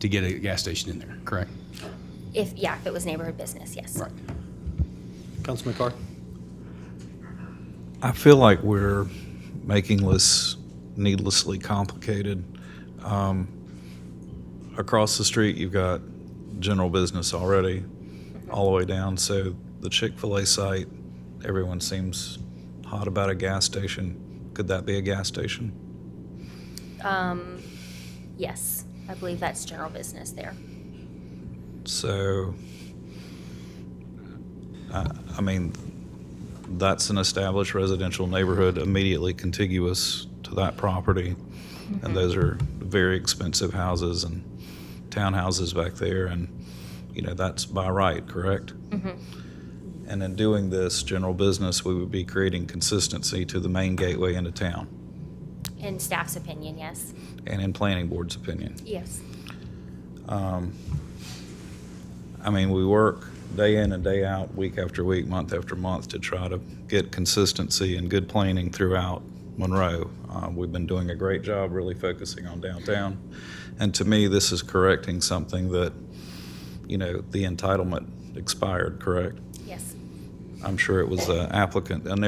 to get a gas station in there, correct? If it was neighborhood business, yes. Right. Councilman Carr? I feel like we're making this needlessly complicated. Across the street, you've got general business already, all the way down. So the Chick-fil-A site, everyone seems hot about a gas station. Could that be a gas station? Yes, I believe that's general business there. So, I mean, that's an established residential neighborhood immediately contiguous to that property. And those are very expensive houses and townhouses back there. And, that's by right, correct? And in doing this general business, we would be creating consistency to the main gateway into town. In staff's opinion, yes. And in planning board's opinion. Yes. I mean, we work day in and day out, week after week, month after month to try to get consistency and good planning throughout Monroe. We've been doing a great job really focusing on downtown. And to me, this is correcting something that, the entitlement expired, correct? Yes. I'm sure it was the applicant, and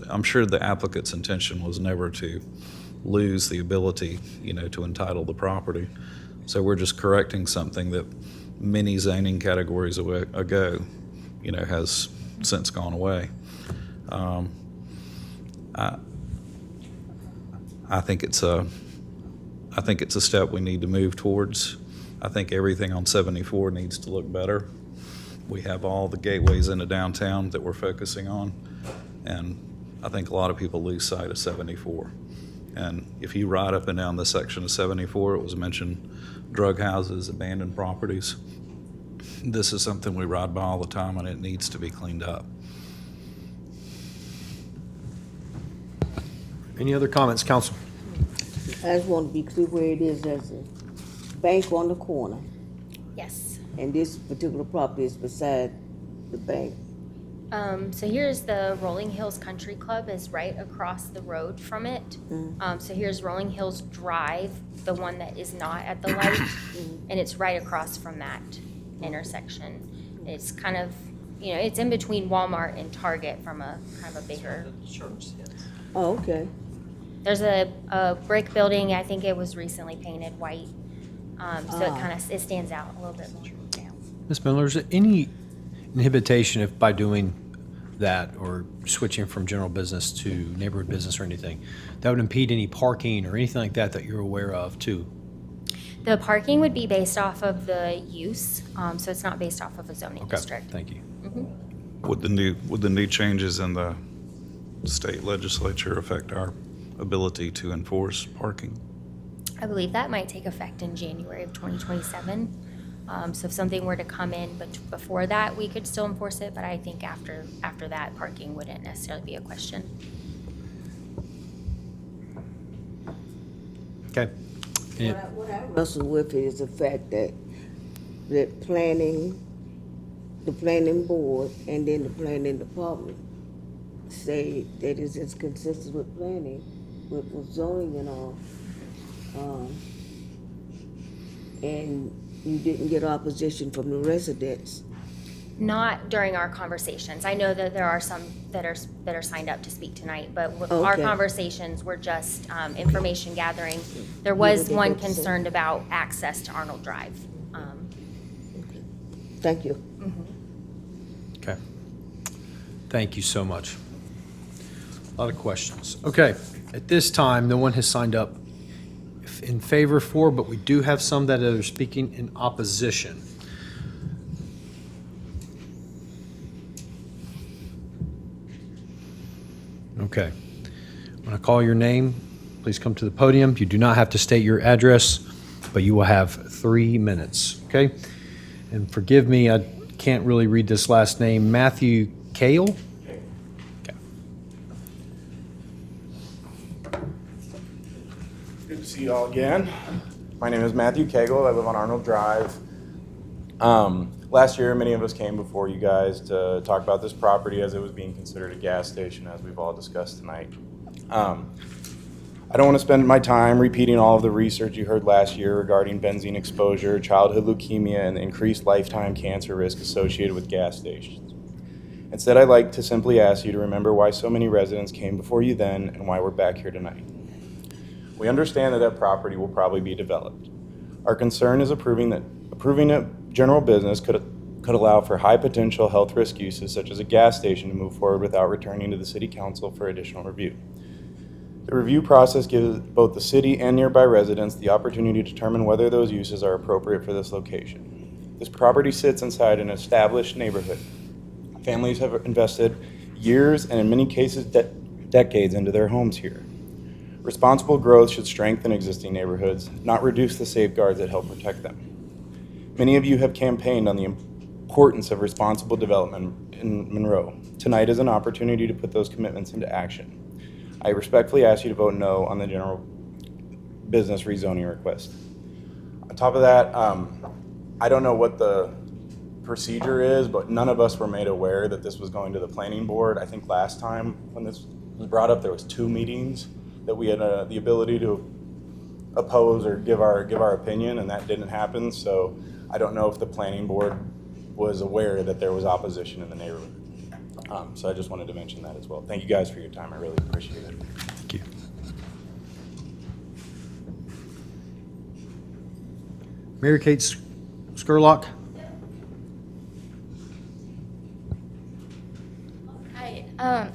I'm sure the applicant's intention was never to lose the ability, to entitle the property. So we're just correcting something that many zoning categories ago, has since gone away. I think it's a step we need to move towards. I think everything on 74 needs to look better. We have all the gateways into downtown that we're focusing on, and I think a lot of people lose sight of 74. And if you ride up and down this section of 74, it was mentioned drug houses, abandoned properties. This is something we ride by all the time, and it needs to be cleaned up. Any other comments, council? I just want to be clear where it is. There's a bank on the corner, Yes. and this particular property is beside the bank. So here's the Rolling Hills Country Club is right across the road from it. So here's Rolling Hills Drive, the one that is not at the light, and it's right across from that intersection. It's kind of, it's in between Walmart and Target from a kind of a bigger. Oh, okay. There's a brick building, I think it was recently painted white, so it kind of, it stands out a little bit more. Yeah. Ms. Miller, is there any inhibition if by doing that or switching from general business to neighborhood business or anything, that would impede any parking or anything like that you're aware of too? The parking would be based off of the use, so it's not based off of a zoning Okay, district. thank you. Would the new changes in the state legislature affect our ability to enforce parking? I believe that might take effect in January of 2027. So if something were to come in, but before that, we could still enforce it, but I think after that, parking wouldn't necessarily be a question. Okay. What I wrestle with is the fact that the planning board and then the planning department say that it's consistent with planning, with zoning and all. And you didn't get opposition from the residents. Not during our conversations. I know that there are some that are signed up to speak tonight, but our Okay. conversations were just information gathering. There was one concerned about access to Arnold Drive. Thank you. Okay. Thank you so much. A lot of questions. Okay, at this time, no one has signed up in favor for, but we do have some that are speaking in opposition. Okay. When I call your name, please come to the podium. You do not have to state your address, but you will have 3 minutes, okay? And forgive me, I can't really read this last name. Matthew Kale? Okay. Good to see you all again. My name is Matthew Cagle. I live on Arnold Drive. Last year, many of us came before you guys to talk about this property as it was being considered a gas station, as we've all discussed tonight. I don't want to spend my time repeating all of the research you heard last year regarding benzene exposure, childhood leukemia, and the increased lifetime cancer risk associated with gas stations. Instead, I'd like to simply ask you to remember why so many residents came before you then and why we're back here tonight. We understand that that property will probably be developed. Our concern is approving a general business could allow for high potential health risk uses such as a gas station to move forward without returning to the City Council for additional review. The review process gives both the city and nearby residents the opportunity to determine whether those uses are appropriate for this location. This property sits inside an established neighborhood. Families have invested years and in many cases decades into their homes here. Responsible growth should strengthen existing neighborhoods, not reduce the safeguards that help protect them. Many of you have campaigned on the importance of responsible development in Monroe. Tonight is an opportunity to put those commitments into action. I respectfully ask you to vote no on the general business rezoning request. On top of that, I don't know what the procedure is, but none of us were made aware that this was going to the planning board. I think last time when this was brought up, there was 2 meetings that we had the ability to oppose or give our opinion, and that didn't happen. So I don't know if the planning board was aware that there was opposition in the neighborhood. So I just wanted to mention that as well. Thank you guys for your time. I really appreciate it. Thank you. Mary Kate Skurlock? Hi.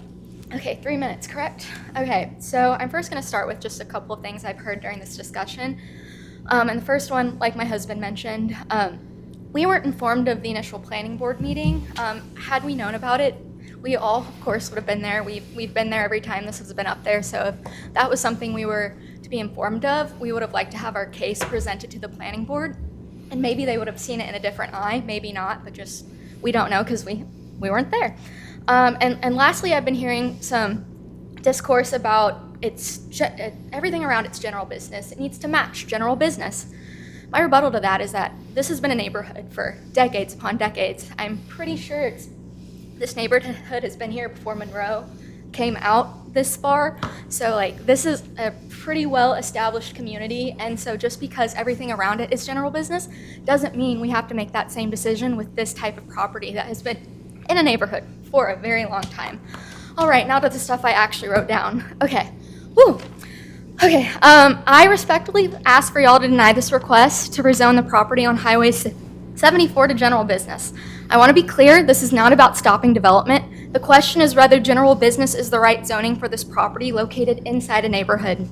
Okay, 3 minutes, correct? Okay, so I'm first going to start with just a couple of things I've heard during this discussion. And the first one, like my husband mentioned, we weren't informed of the initial planning board meeting. Had we known about it, we all, of course, would have been there. We've been there every time this has been up there. So if that was something we were to be informed of, we would have liked to have our case presented to the planning board. And maybe they would have seen it in a different eye, maybe not, but just we don't know because we weren't there. And lastly, I've been hearing some discourse about everything around its general business. It needs to match general business. My rebuttal to that is that this has been a neighborhood for decades upon decades. I'm pretty sure this neighborhood has been here before Monroe came out this far. So this is a pretty well-established community. And so just because everything around it is general business doesn't mean we have to make that same decision with this type of property that has been in a neighborhood for a very long time. All right, now to the stuff I actually wrote down. Okay, woo. Okay, I respectfully ask for y'all to deny this request to rezone the property on Highway 74 to general business. I want to be clear, this is not about stopping development. The question is whether general business is the right zoning for this property located inside a neighborhood.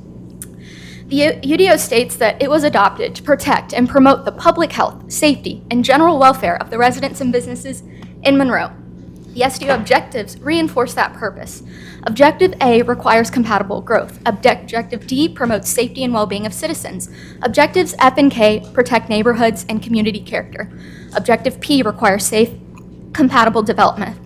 The UDO states that it was adopted to protect and promote the public health, safety, and general welfare of the residents and businesses in Monroe. The SDO objectives reinforce that purpose. Objective A requires compatible growth. Objective D promotes safety and well-being of citizens. Objectives F and K protect neighborhoods and community character. Objective P requires safe, compatible development.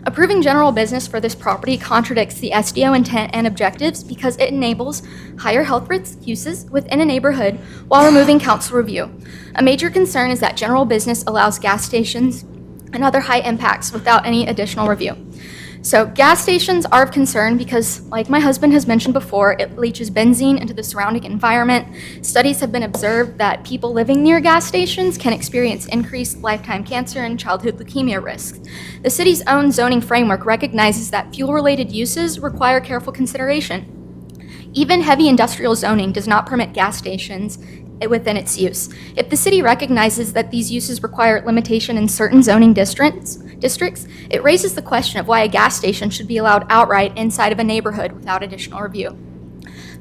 Approving general business for this property contradicts the SDO intent and objectives because it enables higher health risk uses within a neighborhood while removing council review. A major concern is that general business allows gas stations and other high impacts without any additional review. So gas stations are of concern because, like my husband has mentioned before, it leaches benzene into the surrounding environment. Studies have been observed that people living near gas stations can experience increased lifetime cancer and childhood leukemia risks. The city's own zoning framework recognizes that fuel-related uses require careful consideration. Even heavy industrial zoning does not permit gas stations within its use. If the city recognizes that these uses require limitation in certain zoning districts, it raises the question of why a gas station should be allowed outright inside of a neighborhood without additional review.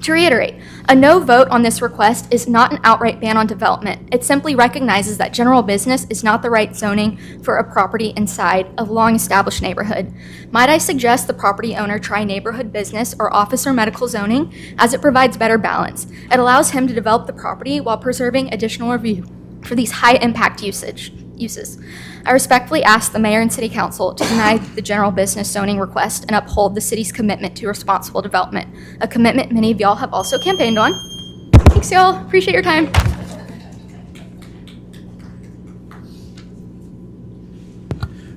To reiterate, a no vote on this request is not an outright ban on development. It simply recognizes that general business is not the right zoning for a property inside a long-established neighborhood. Might I suggest the property owner try neighborhood business or office or medical zoning, as it provides better balance. It allows him to develop the property while preserving additional review for these high-impact uses. I respectfully ask the mayor and city council to deny the general business zoning request and uphold the city's commitment to responsible development, a commitment many of y'all have also campaigned on. Thanks, y'all. Appreciate your time.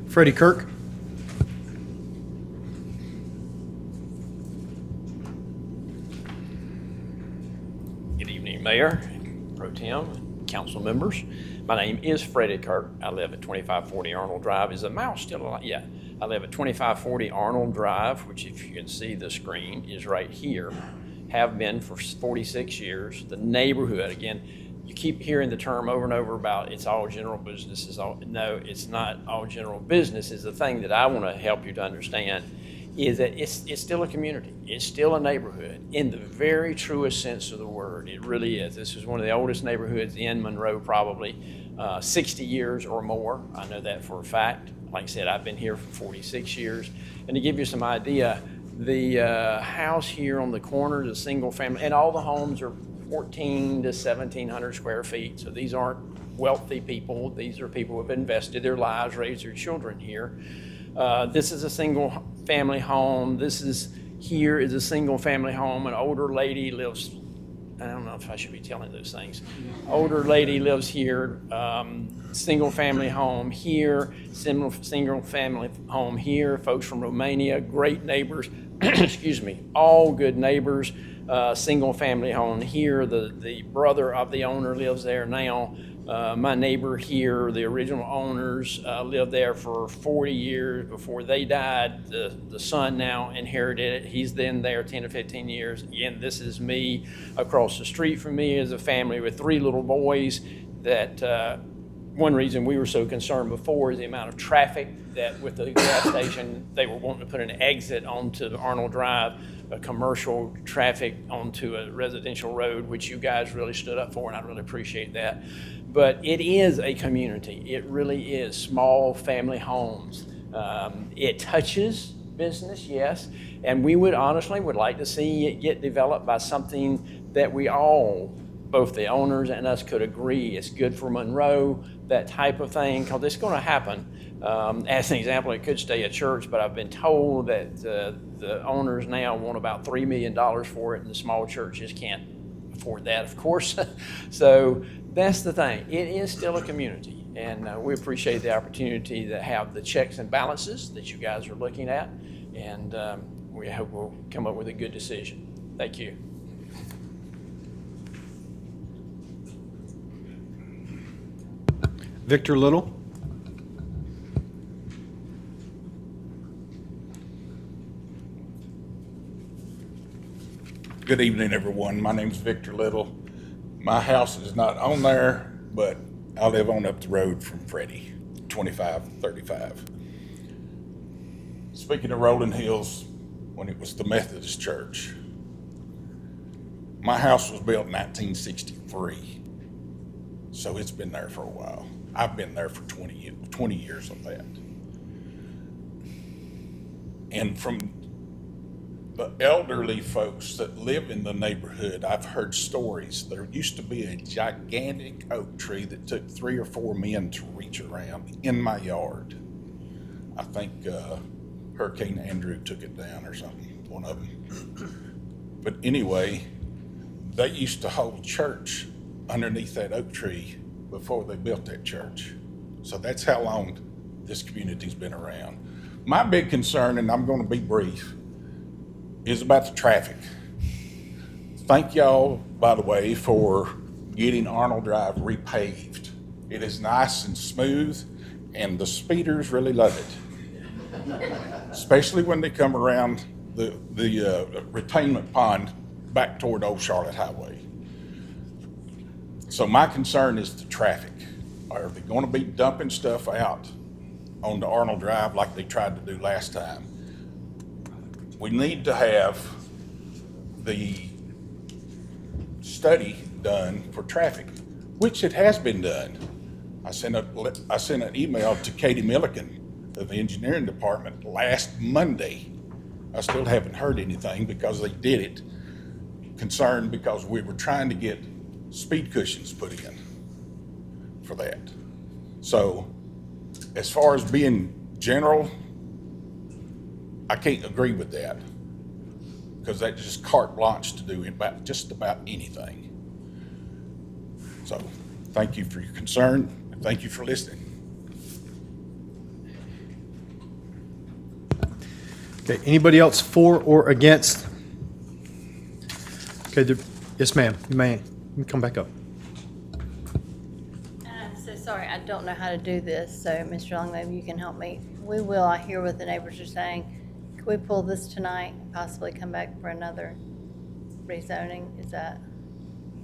Freddie Kirk. Good evening, Mayor, Pro Tem, council members. My name is Freddie Kirk. I live at 2540 Arnold Drive. Is the mouse still alive? Yeah. I live at 2540 Arnold Drive, which, if you can see the screen, is right here. Have been for 46 years. The neighborhood, again, you keep hearing the term over and over about it's all general business. No, it's not all general business. Is the thing that I want to help you to understand is that it's still a community. It's still a neighborhood in the very truest sense of the word. It really is. This is one of the oldest neighborhoods in Monroe, probably 60 years or more. I know that for a fact. Like I said, I've been here for 46 years. And to give you some idea, the house here on the corner is a single family, and all the homes are 14 to 1,700 square feet. So these aren't wealthy people. These are people who have invested their lives, raised their children here. This is a single family home. Here is a single family home. An older lady lives, I don't know if I should be telling those things. Older lady lives here, single family home here, single family home here, folks from Romania, great neighbors, excuse me, all good neighbors, single family home here. The brother of the owner lives there now. My neighbor here, the original owners, lived there for 40 years before they died. The son now inherited it. He's been there 10 to 15 years. Again, this is me. Across the street from me is a family with 3 little boys that one reason we were so concerned before is the amount of traffic that with the gas station, they were wanting to put an exit onto the Arnold Drive, a commercial traffic onto a residential road, which you guys really stood up for, and I really appreciate that. But it is a community. It really is. Small family homes. It touches business, yes, and we would honestly like to see it get developed by something that we all, both the owners and us, could agree it's good for Monroe, that type of thing, because it's going to happen. As an example, it could stay a church, but I've been told that the owners now want about $3 million for it, and the small churches can't afford that, of course. So that's the thing. It is still a community, and we appreciate the opportunity to have the checks and balances that you guys are looking at, and we hope we'll come up with a good decision. Thank you. Victor Little. Good evening, everyone. My name's Victor Little. My house is not on there, but I live on up the road from Freddie, 2535. Speaking of Rolling Hills, when it was the Methodist Church, my house was built in 1963, so it's been there for a while. I've been there for 20 years of that. And from the elderly folks that live in the neighborhood, I've heard stories. There used to be a gigantic oak tree that took 3 or 4 men to reach around in my yard. I think Hurricane Andrew took it down or something, one of them. But anyway, they used to hold church underneath that oak tree before they built that church. So that's how long this community's been around. My big concern, and I'm going to be brief, is about the traffic. Thank y'all, by the way, for getting Arnold Drive repaved. It is nice and smooth, and the speeders really love it. Especially when they come around the retainment pond back toward Old Charlotte Highway. So my concern is the traffic. Are they going to be dumping stuff out onto Arnold Drive like they tried to do last time? We need to have the study done for traffic, which it has been done. I sent an email to Katie Milliken of the engineering department last Monday. I still haven't heard anything because they did it. Concerned because we were trying to get speed cushions put in for that. So as far as being general, I can't agree with that because that's just carte blanche to do just about anything. So thank you for your concern and thank you for listening. Okay, anybody else for or against? Okay, yes, ma'am. You may come back up. I'm so sorry, I don't know how to do this, so Mr. Long, maybe you can help me. We will, I hear what the neighbors are saying. Can we pull this tonight, possibly come back for another rezoning? Is that?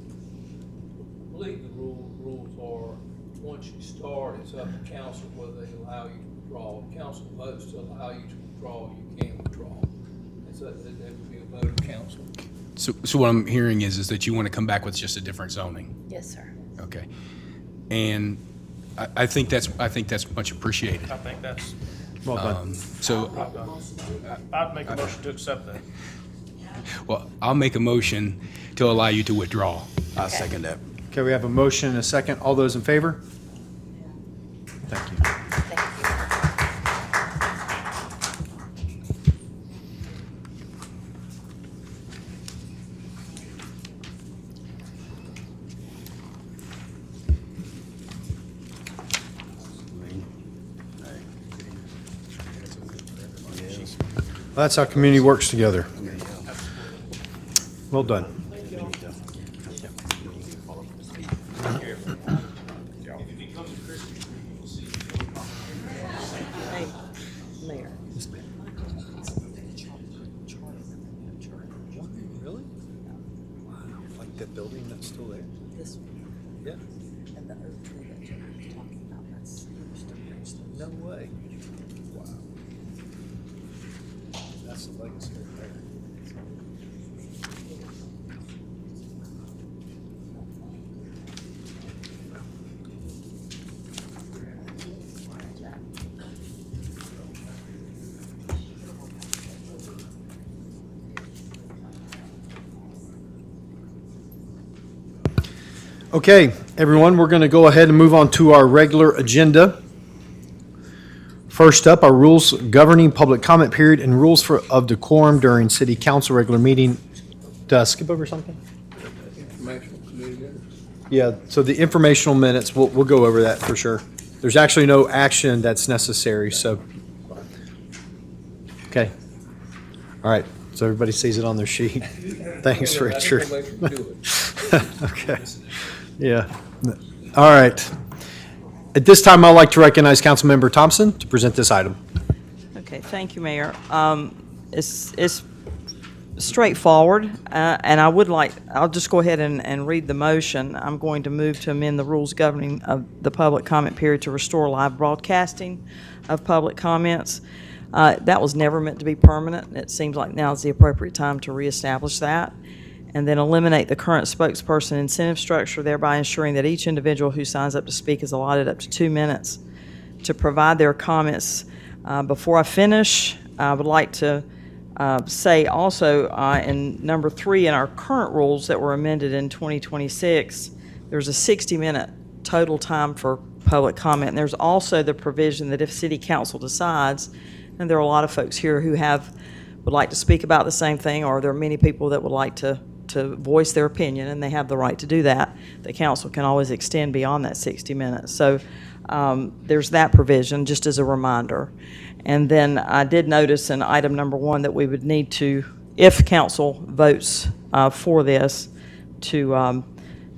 I believe the rules are, once you start, it's up to council whether they allow you to withdraw. If council votes to allow you to withdraw, you can withdraw. And so that would be a vote of council. So what I'm hearing is that you want to come back with just a different zoning. Yes, sir. Okay. And I think that's much appreciated. I think that's, Well done. I'd make a motion to accept that. Well, I'll make a motion to allow you to withdraw. I'll second that. Okay, we have a motion and a second. All those in favor? Thank you. Well, that's how community works together. Well done. Hey, Mayor. Really? Wow. Like that building that's still there? This one. Yeah. And the oak tree that you're talking about, that's No way. Wow. That's the legacy right there. Okay, everyone, we're going to go ahead and move on to our regular agenda. First up, our rules governing public comment period and rules of decorum during city council regular meeting. Did I skip over something? Informational committee minutes. Yeah, so the informational minutes, we'll go over that for sure. There's actually no action that's necessary, so. Okay. All right, so everybody sees it on their sheet. Thanks, Richard. Okay, yeah. All right. At this time, I'd like to recognize Councilmember Thompson to present this item. Okay, thank you, Mayor. It's straightforward, and I'll just go ahead and read the motion. I'm going to move to amend the rules governing of the public comment period to restore live broadcasting of public comments. That was never meant to be permanent, and it seems like now is the appropriate time to reestablish that. And then eliminate the current spokesperson incentive structure, thereby ensuring that each individual who signs up to speak is allotted up to 2 minutes to provide their comments. Before I finish, I would like to say also in number 3 in our current rules that were amended in 2026, there's a 60-minute total time for public comment. And there's also the provision that if city council decides, and there are a lot of folks here who would like to speak about the same thing, or there are many people that would like to voice their opinion, and they have the right to do that, the council can always extend beyond that 60 minutes. So there's that provision, just as a reminder. And then I did notice in item number 1 that we would need to, if council votes for this, to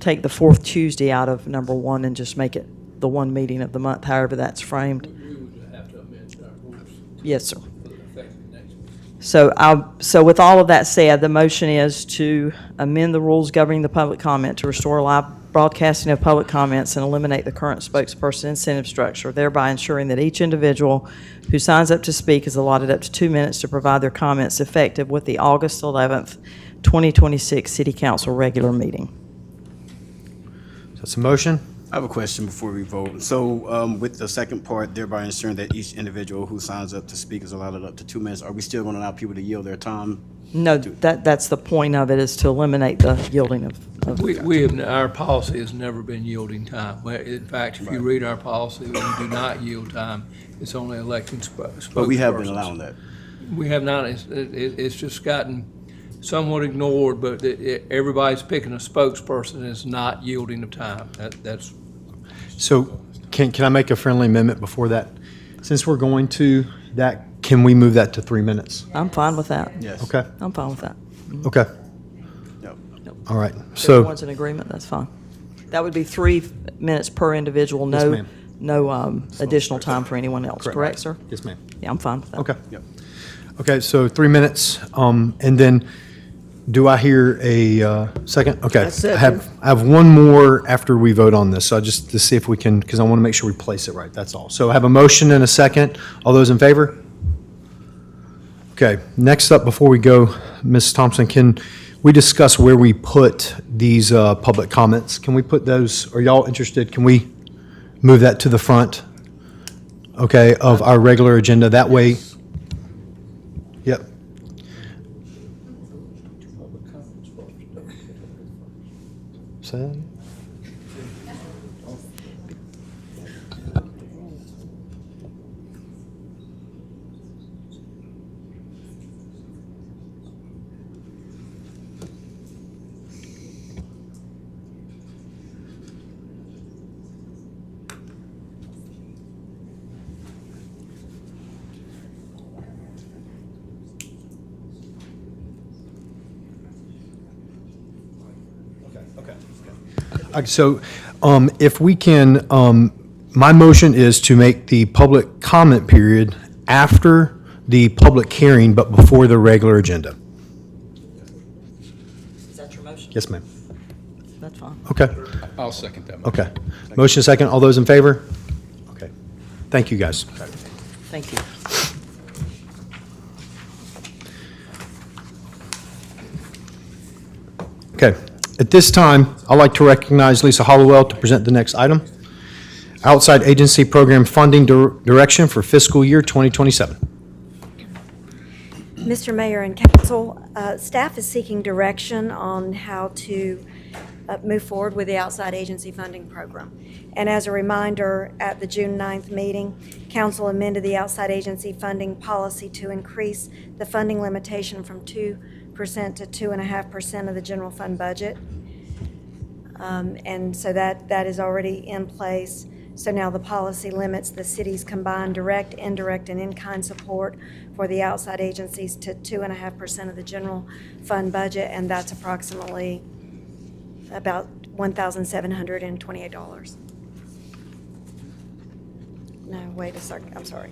take the 4th Tuesday out of number 1 and just make it the one meeting of the month, however that's framed. We would have to amend our rules Yes, sir. for the effective next week. So with all of that said, the motion is to amend the rules governing the public comment to restore live broadcasting of public comments and eliminate the current spokesperson incentive structure, thereby ensuring that each individual who signs up to speak is allotted up to 2 minutes to provide their comments effective with the August 11th, 2026 City Council regular meeting. That's a motion? I have a question before we vote. So with the second part, thereby ensuring that each individual who signs up to speak is allotted up to 2 minutes, are we still going to allow people to yield their time? No, that's the point of it, is to eliminate the yielding of Our policy has never been yielding time. In fact, if you read our policy, we do not yield time. It's only electing spokespersons. But we have been allowing that. We have not. It's just gotten somewhat ignored, but everybody's picking a spokesperson and it's not yielding of time. That's. So can I make a friendly amendment before that? Since we're going to that, can we move that to 3 minutes? I'm fine with that. Yes. Okay, I'm fine with that. okay. Yep. All right, If so, everyone's in agreement, that's fine. That would be 3 minutes per individual, Yes, no, ma'am. no additional time for anyone else, correct, sir? yes, ma'am. Yeah, I'm fine with that. Okay. Yep. Okay, so 3 minutes, and then do I hear a second? Okay. That's it. I have one more after we vote on this, so just to see if we can, because I want to make sure we place it right, that's all. So I have a motion and a second. All those in favor? Okay, next up, before we go, Ms. Thompson, can we discuss where we put these public comments? Can we put those, are y'all interested? Can we move that to the front, okay, of our regular agenda? That way, yep. Say So if we can, my motion is to make the public comment period after the public hearing, but before the regular agenda. Is that your motion? Yes, ma'am. That's fine. Okay, I'll second that motion. okay. Motion second, all those in favor? Okay. Thank you, guys. Thank you. Okay, at this time, I'd like to recognize Lisa Hollowell to present the next item. Outside agency program funding direction for fiscal year 2027. Mr. Mayor and Council, staff is seeking direction on how to move forward with the outside agency funding program. And as a reminder, at the June 9th meeting, Council amended the outside agency funding policy to increase the funding limitation from 2% to 2.5% of the general fund budget. And so that is already in place. So now the policy limits the city's combined direct, indirect, and in-kind support for the outside agencies to 2.5% of the general fund budget, and that's approximately about $1,728. No, wait a second, I'm sorry.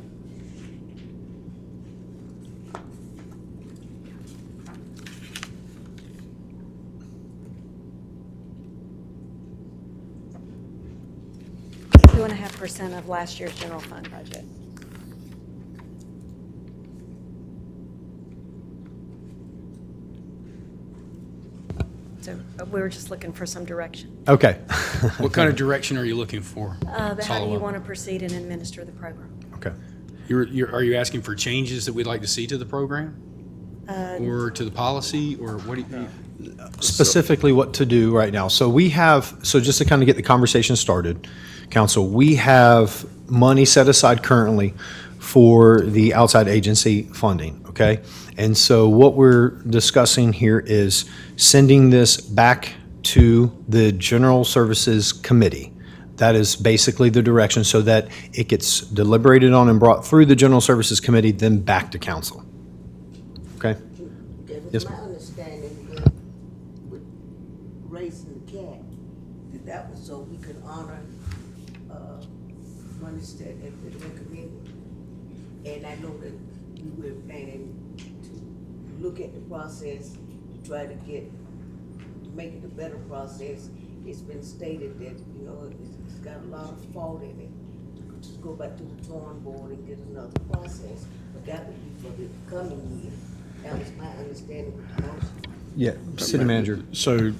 Two and a half % of last year's general fund budget. So we were just looking for some direction. Okay. What kind of direction are you looking for? How do you Hollowell? want to proceed and administer the program? Okay. Are you asking for changes that we'd like to see to the program? or to the policy, or what do you? Specifically what to do right now. So we have, so just to kind of get the conversation started, council, we have money set aside currently for the outside agency funding, okay? And so what we're discussing here is sending this back to the General Services Committee. That is basically the direction, so that it gets deliberated on and brought through the General Services Committee, then back to council. Okay? Yes, My ma'am. understanding with raising the cat, that was so we could honor, monies that have been recommended. And I know that we were planning to look at the process, to try to make it a better process. It's been stated that, you know, it's got a lot of fault in it. Just go back to the drawing board and get another process, but that would be for the coming year. That was my understanding with the motion. Yeah, city manager. So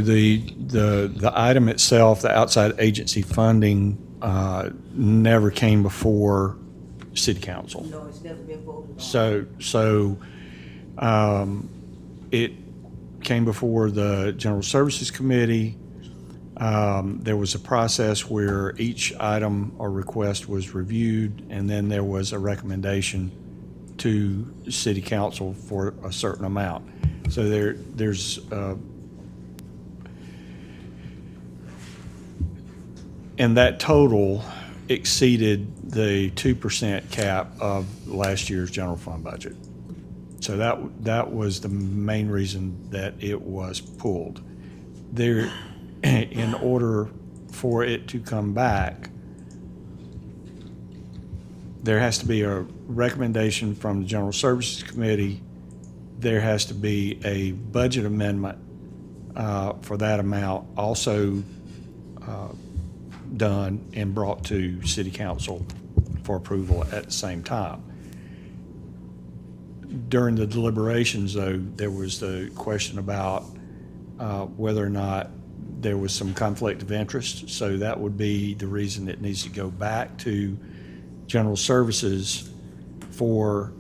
the item itself, the outside agency funding, never came before city council. No, it's never been voted on. So it came before the General Services Committee. There was a process where each item or request was reviewed, and then there was a recommendation to city council for a certain amount. So there's and that total exceeded the 2% cap of last year's general fund budget. So that was the main reason that it was pulled. There, in order for it to come back, there has to be a recommendation from the General Services Committee. There has to be a budget amendment for that amount also done and brought to City Council for approval at the same time. During the deliberations, though, there was the question about whether or not there was some conflict of interest. So that would be the reason it needs to go back to General Services for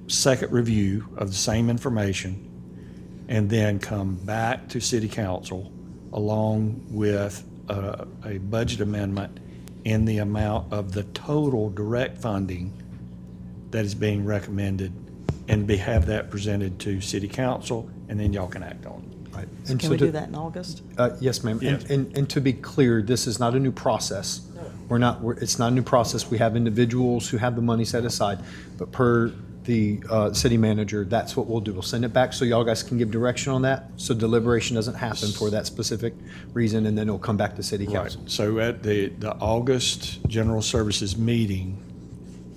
second review of the same information, and then come back to City Council along with a budget amendment in the amount of the total direct funding that is being recommended, and have that presented to City Council, and then y'all can act on it. Right. Can we do that in August? Yes, ma'am. Yeah. And to be clear, this is not a new process. It's not a new process. We have individuals who have the money set aside, but per the city manager, that's what we'll do. We'll send it back so y'all guys can give direction on that, so deliberation doesn't happen for that specific reason, and then it'll come back to city council. Right. So at the August General Services meeting,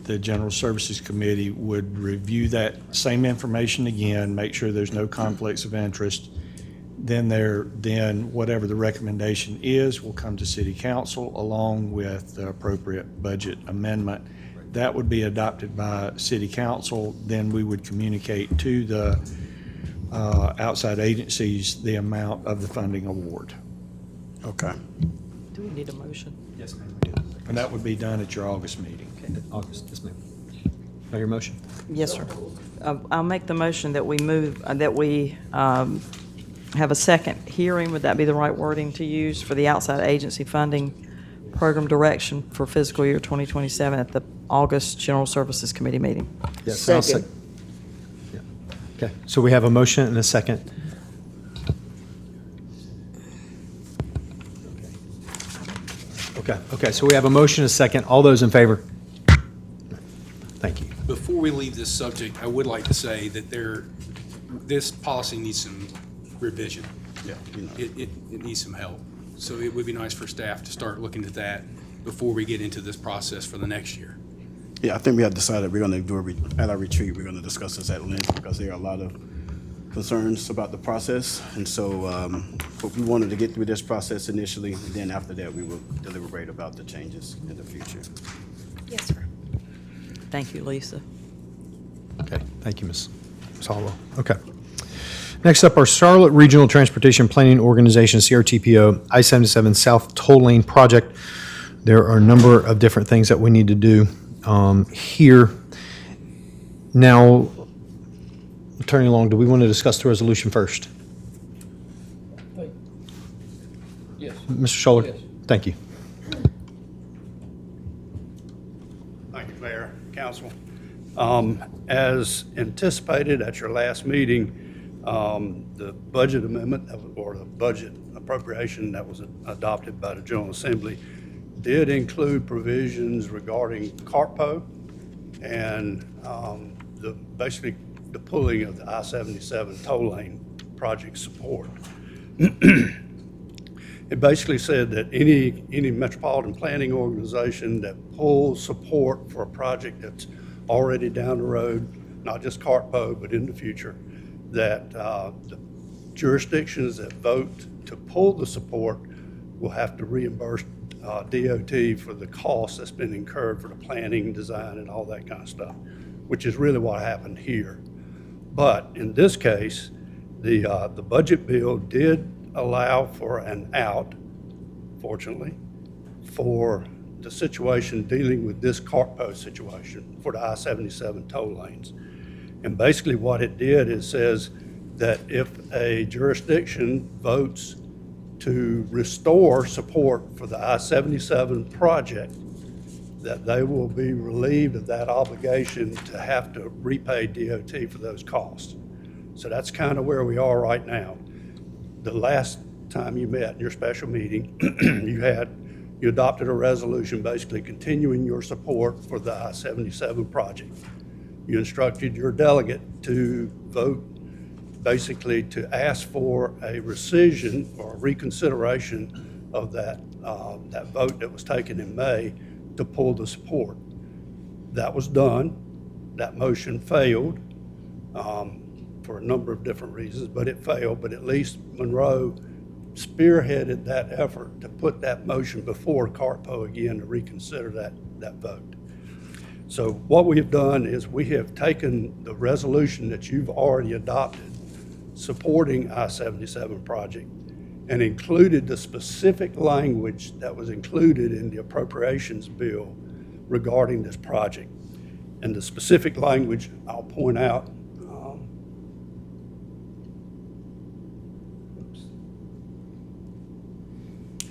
the General Services Committee would review that same information again, make sure there's no conflicts of interest. Then whatever the recommendation is will come to City Council along with the appropriate budget amendment. That would be adopted by City Council. Then we would communicate to the outside agencies the amount of the funding award. Okay. Do we need a motion? Yes, ma'am, we do. And that would be done at your August meeting. August, yes, ma'am. Now your motion? Yes, sir. I'll make the motion that we move, that we have a second hearing, would that be the right wording to use, for the outside agency funding program direction for fiscal year 2027 at the August General Services Committee meeting? Yes. I'll Second. Yeah. Okay, so we have a motion and a second. Okay, so we have a motion and a second. All those in favor? Thank you. Before we leave this subject, I would like to say that this policy needs some revision. Yeah. It needs some help. So it would be nice for staff to start looking at that before we get into this process for the next year. Yeah, I think we have decided we're going to do at our retreat, we're going to discuss this at length because there are a lot of concerns about the process. And so but we wanted to get through this process initially, and then after that, we will deliberate about the changes in the future. Yes, sir. Thank you, Lisa. Okay, thank you, Ms. Hollowell. Okay. Next up, our Charlotte Regional Transportation Planning Organization, CRTPO, I-77 South Toll Lane Project. There are a number of different things that we need to do here. Now, Attorney Long, do we want to discuss the resolution first? Yes. Mr. Schuller? Yes. Thank you. Thank you, Mayor, Council. As anticipated at your last meeting, the budget amendment or the budget appropriation that was adopted by the General Assembly did include provisions regarding CARPO and basically the pulling of the I-77 toll lane project support. It basically said that any metropolitan planning organization that pulls support for a project that's already down the road, not just CARPO, but in the future, that the jurisdictions that vote to pull the support will have to reimburse DOT for the cost that's been incurred for the planning, design, and all that kind of stuff, which is really what happened here. But in this case, the budget bill did allow for an out, fortunately, for the situation dealing with this CARPO situation for the I-77 toll lanes. And basically what it did is says that if a jurisdiction votes to restore support for the I-77 project, that they will be relieved of that obligation to have to repay DOT for those costs. So that's kind of where we are right now. The last time you met in your special meeting, you adopted a resolution basically continuing your support for the I-77 project. You instructed your delegate to vote basically to ask for a rescission or a reconsideration of that vote that was taken in May to pull the support. That was done. That motion failed for a number of different reasons, but it failed. But at least Monroe spearheaded that effort to put that motion before CARPO again to reconsider that vote. So what we've done is we have taken the resolution that you've already adopted supporting I-77 project and included the specific language that was included in the appropriations bill regarding this project. And the specific language I'll point out,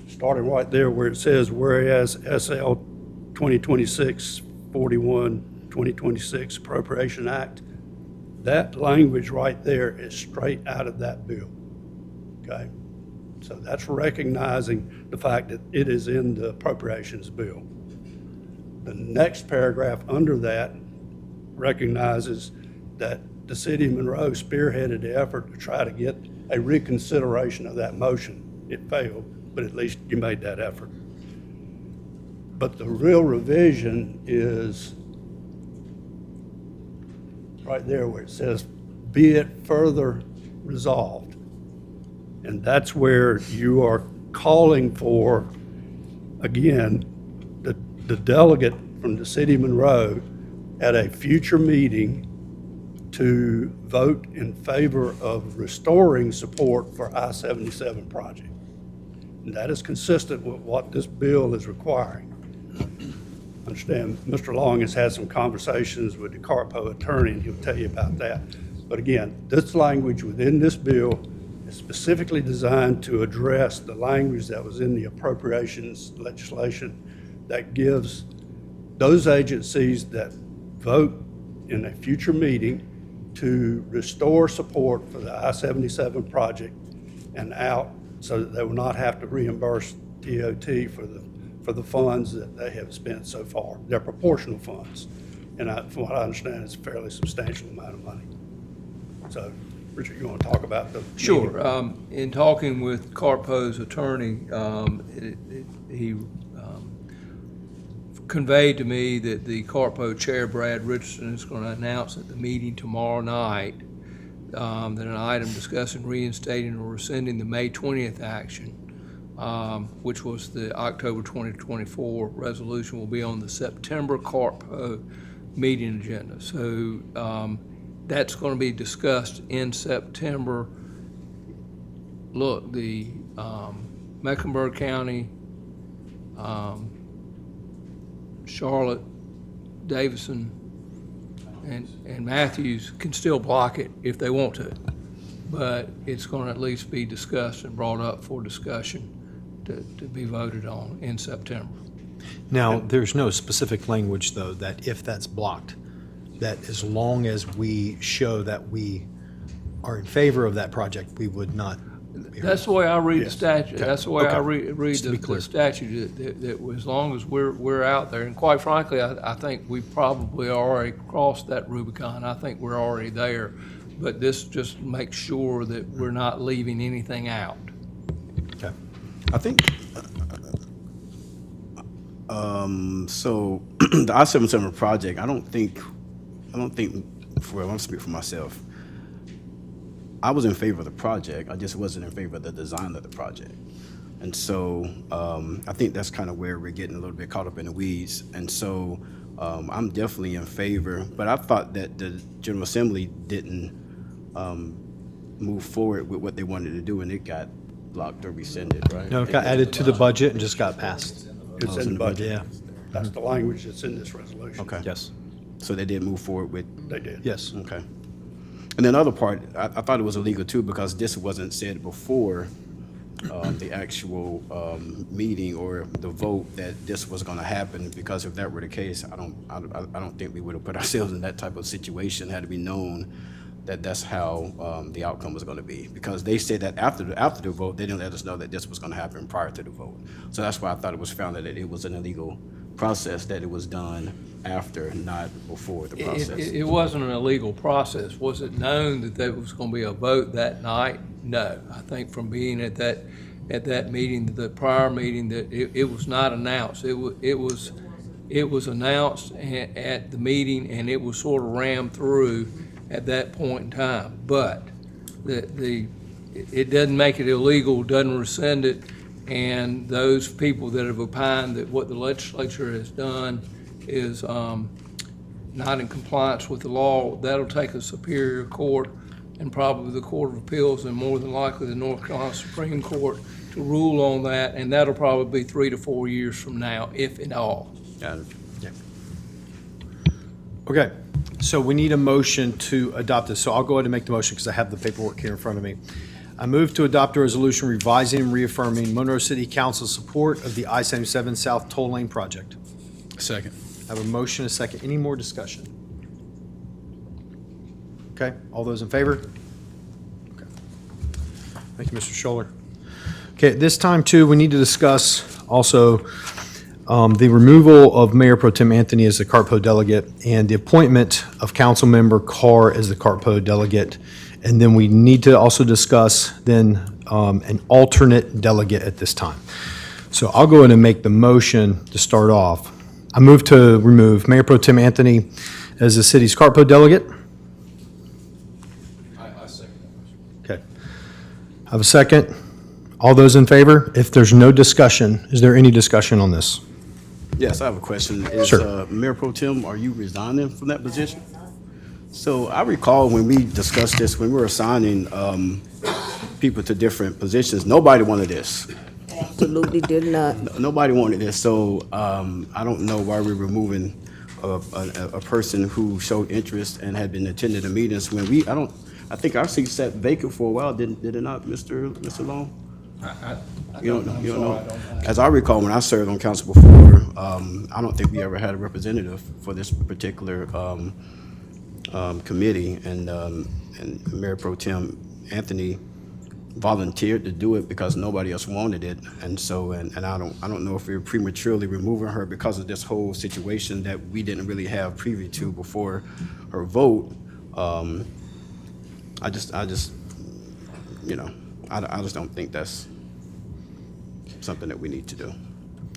starting right there where it says, whereas SL 2026-41, 2026 Appropriation Act, that language right there is straight out of that bill, okay? So that's recognizing the fact that it is in the appropriations bill. The next paragraph under that recognizes that the city of Monroe spearheaded the effort to try to get a reconsideration of that motion. It failed, but at least you made that effort. But the real revision is right there where it says, be it further resolved. And that's where you are calling for, again, the delegate from the city of Monroe at a future meeting to vote in favor of restoring support for I-77 project. And that is consistent with what this bill is requiring. I understand Mr. Long has had some conversations with the CARPO attorney, and he'll tell you about that. But again, this language within this bill is specifically designed to address the language that was in the appropriations legislation that gives those agencies that vote in a future meeting to restore support for the I-77 project and out so that they will not have to reimburse DOT for the funds that they have spent so far. They're proportional funds. And from what I understand, it's a fairly substantial amount of money. So, Richard, you want to talk about the Sure. In talking with CARPO's attorney, he conveyed to me that the CARPO chair, Brad Richardson, is going to announce at the meeting tomorrow night that an item discussing reinstating or rescinding the May 20th action, which was the October 2024 resolution, will be on the September CARPO meeting agenda. So that's going to be discussed in September. Look, the Mecklenburg County, Charlotte, Davidson, and Matthews can still block it if they want to. But it's going to at least be discussed and brought up for discussion to be voted on in September. Now, there's no specific language, though, that if that's blocked, that as long as we show that we are in favor of that project, we would not. That's the way I read the statute. Okay. That's the way I Okay. read Just to be the clear. statute, that as long as we're out there, and quite frankly, I think we probably already crossed that Rubicon. I think we're already there. But this just makes sure that we're not leaving anything out. Okay. I think, so the I-77 project, I don't think, I'm gonna speak for myself. I was in favor of the project, I just wasn't in favor of the design of the project. And so, I think that's kind of where we're getting a little bit caught up in the weeds. And so, I'm definitely in favor, but I thought that the General Assembly didn't, move forward with what they wanted to do, and it got blocked or rescinded, right? No, it got added to the budget and just got passed. It's in the budget. Yeah. That's the language that's in this resolution. Okay. Yes. So they did move forward with? They did. Yes. Okay. And then the other part, I thought it was illegal too, because this wasn't said before the actual meeting or the vote that this was gonna happen, because if that were the case, I don't think we would have put ourselves in that type of situation had it been known that that's how the outcome was gonna be. Because they said that after the vote, they didn't let us know that this was gonna happen prior to the vote. So that's why I thought it was found that it was an illegal process, that it was done after, not before the process. It wasn't an illegal process. Was it known that there was going to be a vote that night? No. I think from being at that meeting, the prior meeting, that it was not announced. It was announced at the meeting, and it was sort of rammed through at that point in time. But it doesn't make it illegal, doesn't rescind it, and those people that have opined that what the legislature has done is not in compliance with the law, that'll take a Superior Court and probably the Court of Appeals, and more than likely the North Carolina Supreme Court to rule on that, and that'll probably be 3 to 4 years from now, if at all. Got it. Okay, so we need a motion to adopt this. So I'll go ahead and make the motion because I have the paperwork here in front of me. I move to adopt a resolution revising and reaffirming Monroe City Council's support of the I-77 South Toll Lane project. Second. I have a motion, a second. Any more discussion? Okay, all those in favor? Okay. Thank you, Mr. Scholler. Okay, at this time, too, we need to discuss also the removal of Mayor Pro Tem Anthony as the CARTPO delegate and the appointment of Councilmember Carr as the CARTPO delegate. And then we need to also discuss then an alternate delegate at this time. So I'll go ahead and make the motion to start off. I move to remove Mayor Pro Tem Anthony as the city's CARTPO delegate. I second that motion. Okay. I have a second. All those in favor? If there's no discussion, is there any discussion on this? Yes, I have a question. Is Sure. Mayor Pro Tem, are you resigning from that position? So I recall when we discussed this, when we were assigning people to different positions, nobody wanted this. Absolutely did not. Nobody wanted this, so I don't know why we're removing a person who showed interest and had been attending the meetings when I think our seat sat vacant for a while, did it not, Mr. Long? You don't know? As I recall, when I served on council before, I don't think we ever had a representative for this particular committee, and Mayor Pro Tem Anthony volunteered to do it because nobody else wanted it, and so and I don't know if we were prematurely removing her because of this whole situation that we didn't really have privy to before her vote. I just don't think that's something that we need to do,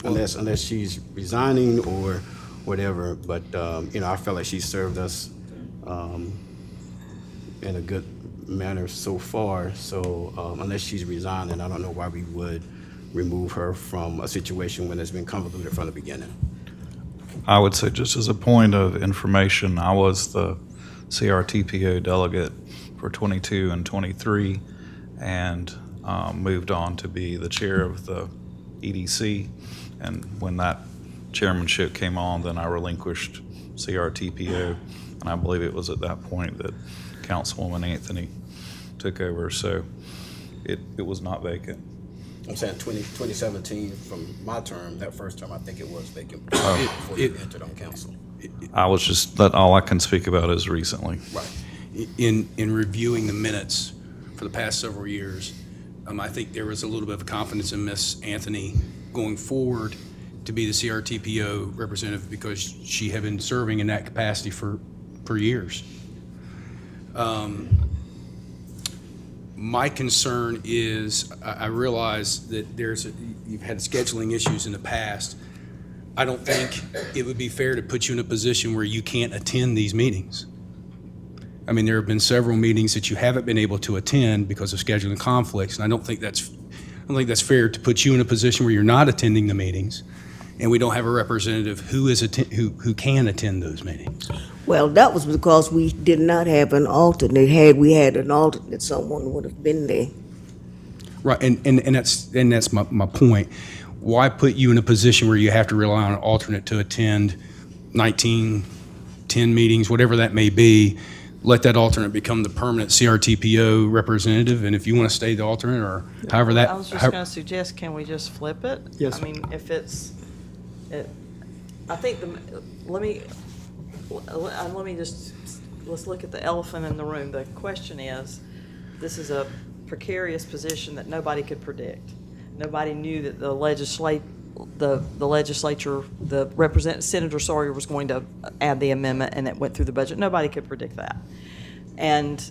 unless she's resigning or whatever. But I felt like she served us in a good manner so far. So unless she's resigning, I don't know why we would remove her from a situation when it's been convoluted from the beginning. I would say, just as a point of information, I was the CRTPO delegate for 22 and 23, and moved on to be the chair of the EDC. And when that chairmanship came on, then I relinquished CRTPO. And I believe it was at that point that Councilwoman Anthony took over, so it was not vacant. I'm saying 2017, from my term, that first term, I think it was vacant before you entered on council. I was just, that all I can speak about is recently. Right. In reviewing the minutes for the past several years, I think there was a little bit of confidence in Ms. Anthony going forward to be the CRTPO representative because she had been serving in that capacity for years. My concern is, I realize that you've had scheduling issues in the past. I don't think it would be fair to put you in a position where you can't attend these meetings. I mean, there have been several meetings that you haven't been able to attend because of scheduling conflicts, and I don't think that's fair to put you in a position where you're not attending the meetings, and we don't have a representative who can attend those meetings. Well, that was because we did not have an alternate. Had we had an alternate, someone would have been there. Right, and that's my point. Why put you in a position where you have to rely on an alternate to attend 19, 10 meetings, whatever that may be? Let that alternate become the permanent CRTPO representative, and if you want to stay the alternate or however that. I was just going to suggest, can we just flip it? Yes. I mean, if I think let me just, let's look at the elephant in the room. The question is, this is a precarious position that nobody could predict. Nobody knew that the legislature, Senator Sawyer was going to add the amendment and it went through the budget. Nobody could predict that. And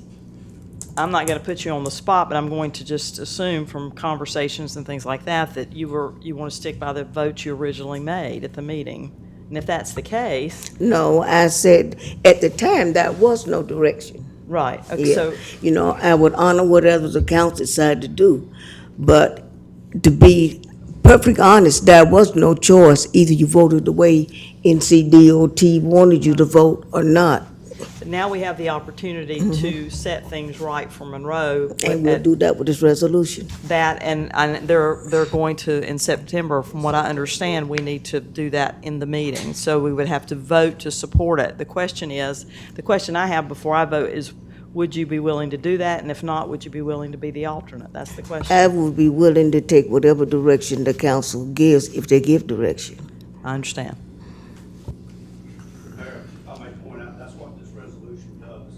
I'm not going to put you on the spot, but I'm going to just assume from conversations and things like that you want to stick by the vote you originally made at the meeting. And if that's the case. No, I said at the time that was no direction. Right. Okay, Yeah. so I would honor whatever the council decided to do, but to be perfectly honest, there was no choice. Either you voted the way NCDOT wanted you to vote or not. now we have the opportunity to set things right for Monroe. And we'll do that with this resolution. That, and they're going to, in September, from what I understand, we need to do that in the meeting. So we would have to vote to support it. The question I have before I vote is, would you be willing to do that? And if not, would you be willing to be the alternate? That's the question. I would be willing to take whatever direction the council gives, if they give direction. I understand. Mayor, I may point out, that's what this resolution does.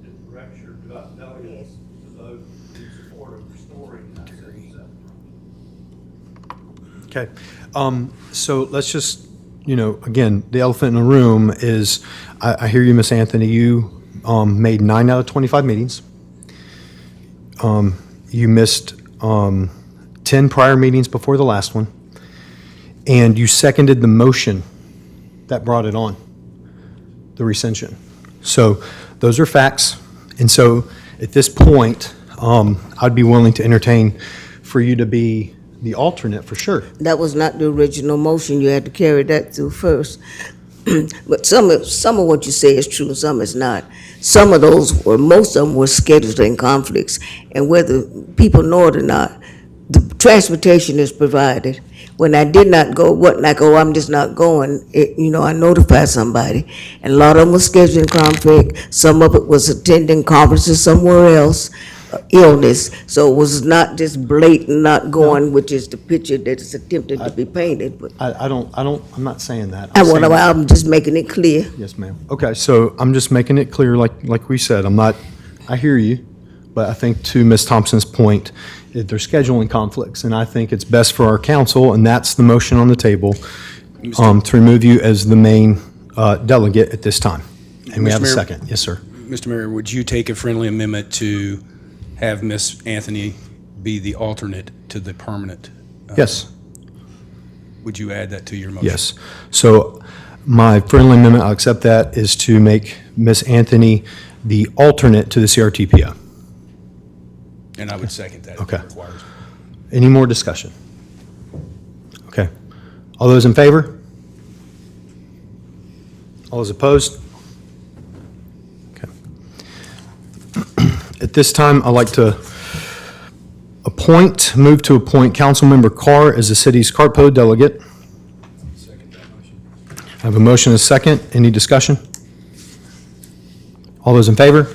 It directs your delegates to vote in support of restoring that city. Okay. So let's just, again, the elephant in the room is, I hear you, Miss Anthony, you made 9 out of 25 meetings. You missed 10 prior meetings before the last one. And you seconded the motion that brought it on, the rescission. So those are facts. And so at this point, I'd be willing to entertain for you to be the alternate for sure. That was not the original motion. You had to carry that through first. But some of what you say is true, and some is not. Some of those, or most of them, were scheduling conflicts. And whether people know it or not, the transportation is provided. When I did not go, wasn't like, oh, I'm just not going, I notified somebody. And a lot of them was scheduling conflict. Some of it was attending conferences somewhere else, illness. So it was not just blatant not going, which is the picture that is attempted to be painted. But I'm not saying that. I'm saying- I'm just making it clear. Yes, ma'am. Okay, so I'm just making it clear, like we said, I hear you, but I think to Ms. Thompson's point, there's scheduling conflicts, and I think it's best for our council, and that's the motion on the table, to remove you as the main delegate at this time. And we Mr. have a Mayor? second. Yes, sir. Mr. Mayor, would you take a friendly amendment to have Ms. Anthony be the alternate to the permanent? Yes. Would you add that to your motion? Yes. So my friendly amendment, I'll accept that, is to make Ms. Anthony the alternate to the CRTPO. And I would second that if Okay. it requires. Any more discussion? Okay. All those in favor? All those opposed? Okay. At this time, I'd like to move to appoint Councilmember Carr as the city's CARTPO delegate. Second that motion. I have a motion and a second. Any discussion? All those in favor?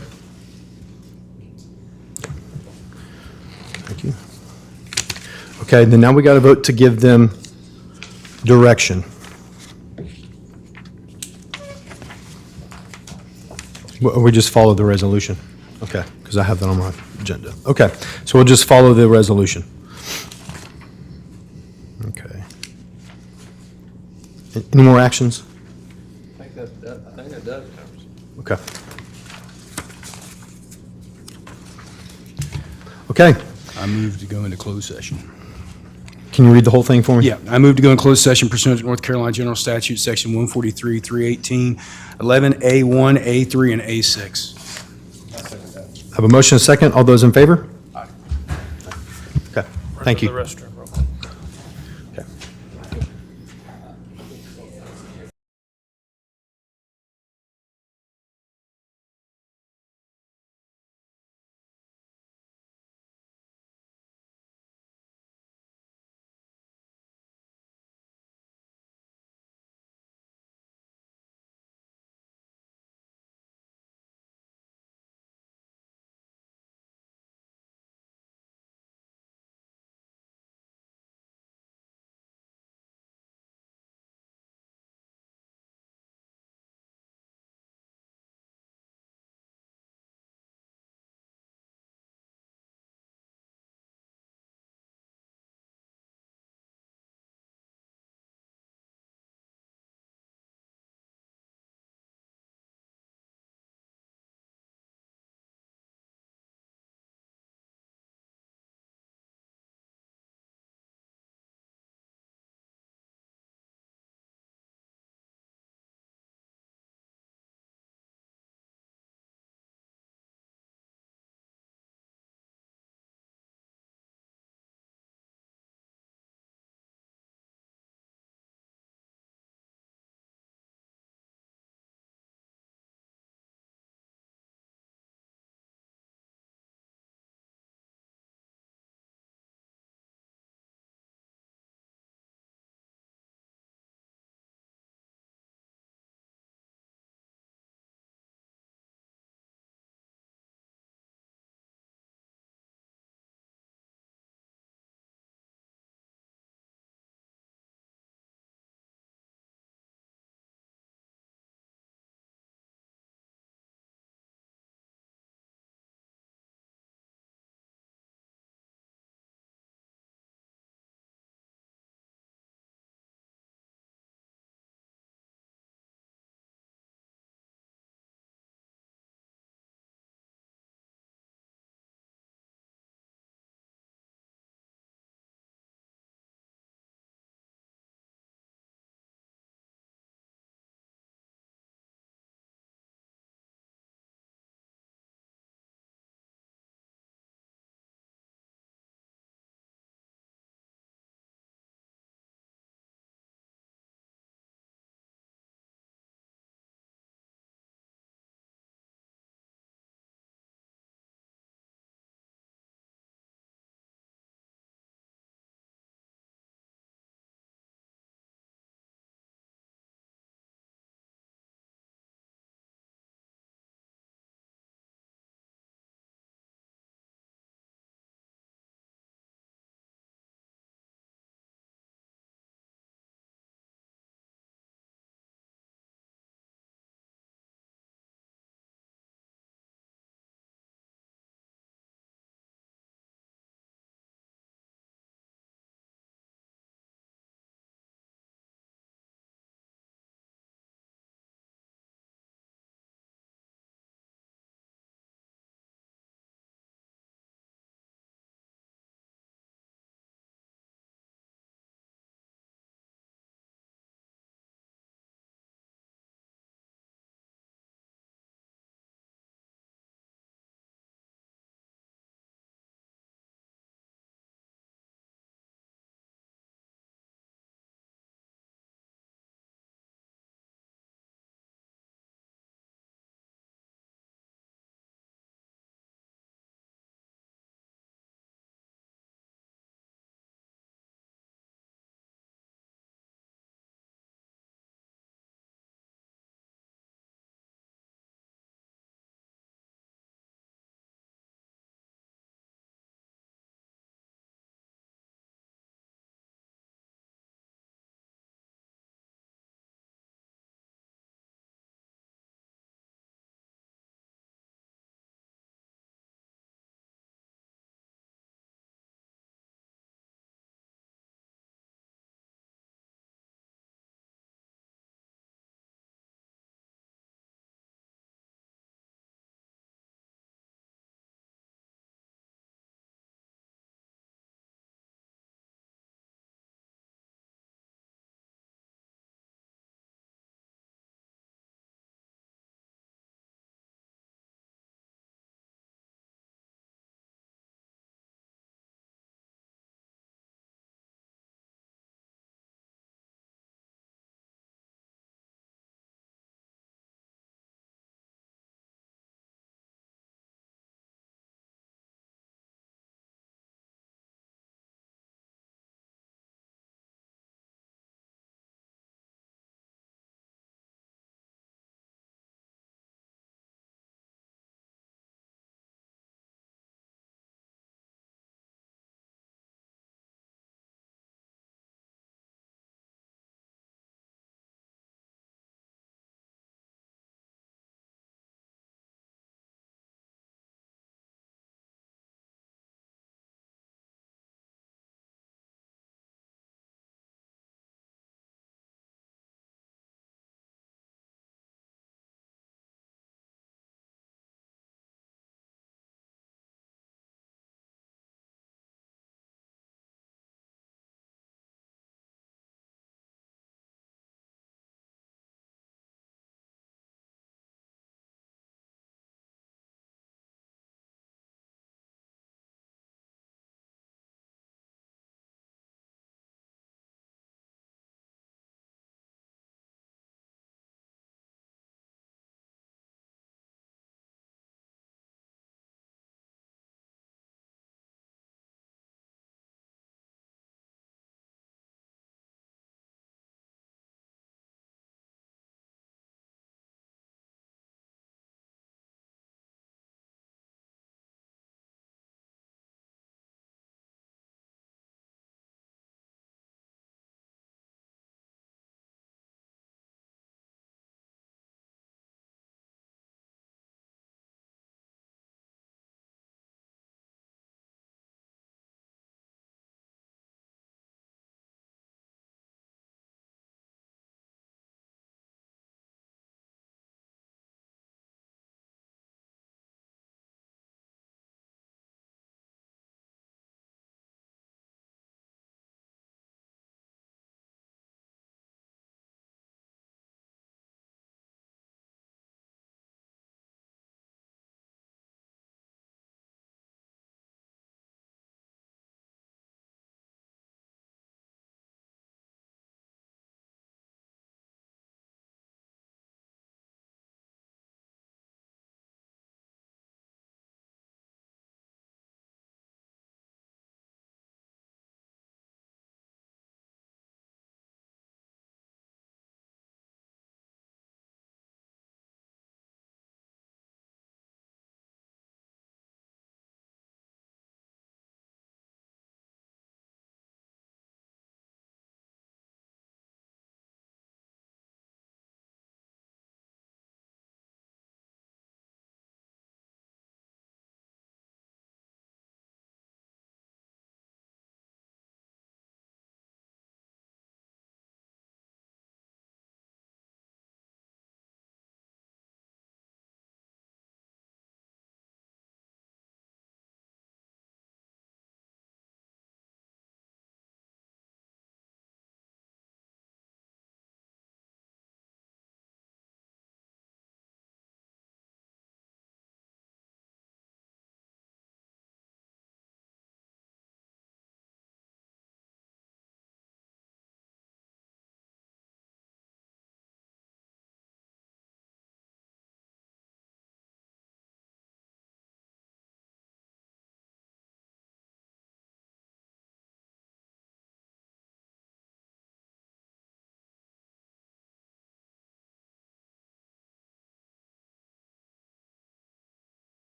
Thank you. Okay, then now we got to vote to give them direction. We just follow the resolution? Okay, because I have that on my agenda. Okay, so we'll just follow the resolution. Okay. Any more actions? I think that does it. Okay. Okay, I move to go into closed session. can you read the whole thing for me? Yeah, I move to go in closed session pursuant to North Carolina General Statute, Section 143, 318, 11A1, A3, and A6. I have a motion, and a second. All those in favor? Okay, thank you. The restroom.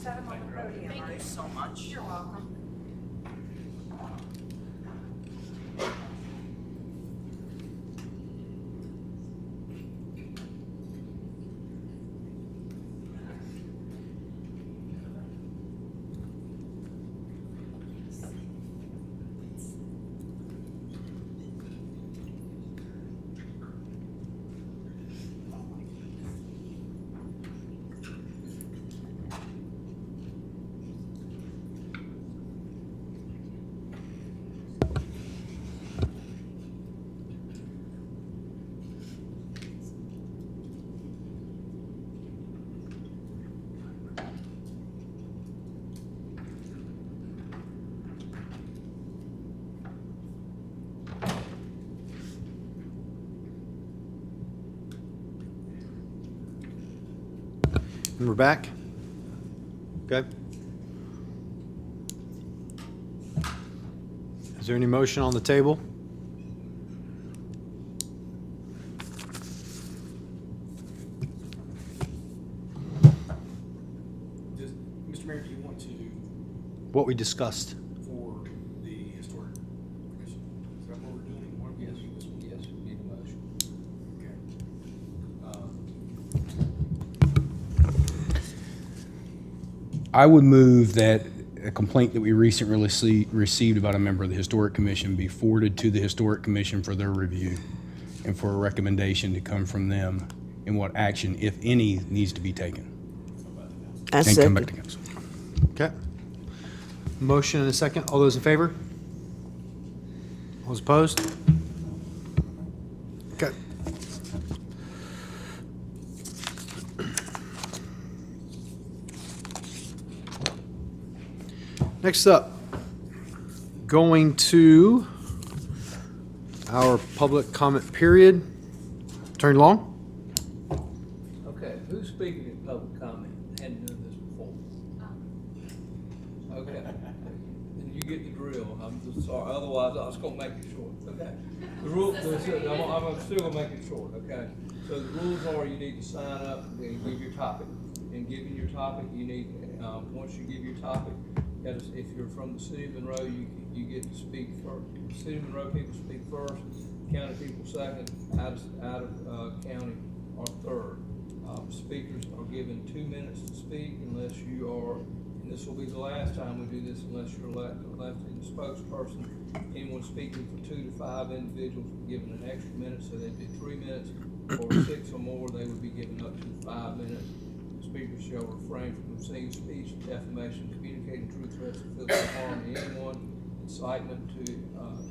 set them on the podium. Thank you so much. You're welcome. And we're back. Okay. Is there any motion on the table? Mr. Mayor, do you want to, What we discussed? for the historic commission, is that what we're doing? What are we doing? Yes, we need a motion. I would move that a complaint that we recently received about a member of the Historic Commission be forwarded to the Historic Commission for their review and for a recommendation to come from them and what action, if any, needs to be taken. I And come back second. to council. Okay. Motion and a second. All those in favor? All those opposed? Okay. Next up, going to our public comment period. Attorney Long? Okay, who's speaking in public comment? Hadn't done this before. Okay, then you get the drill. I'm just sorry, otherwise I was gonna make it short, okay? The rule, I'm still gonna make it short, okay? So the rules are you need to sign up and give your topic. And giving your topic, you need, once you give your topic, if you're from the city of Monroe, you get to speak first. City of Monroe people speak first, county people second, out of county are third. Speakers are given 2 minutes to speak unless you are, and this will be the last time we do this, unless you're elected spokesperson. Anyone speaking for 2 to 5 individuals will be given an extra minute, so they'd be 3 minutes. For 6 or more, they would be given up to 5 minutes. Speakers shall refrain from obscene speech, defamation, communicating true threats of physical harm to anyone, incitement to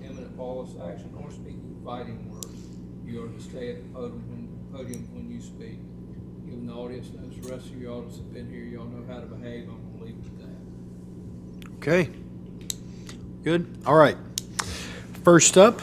imminent lawless action, or speaking fighting words. You are to stay at the podium when you speak. Given the audience knows the rest of you audience have been here, y'all know how to behave. I'm gonna leave it at that. Okay. Good. All right. First up,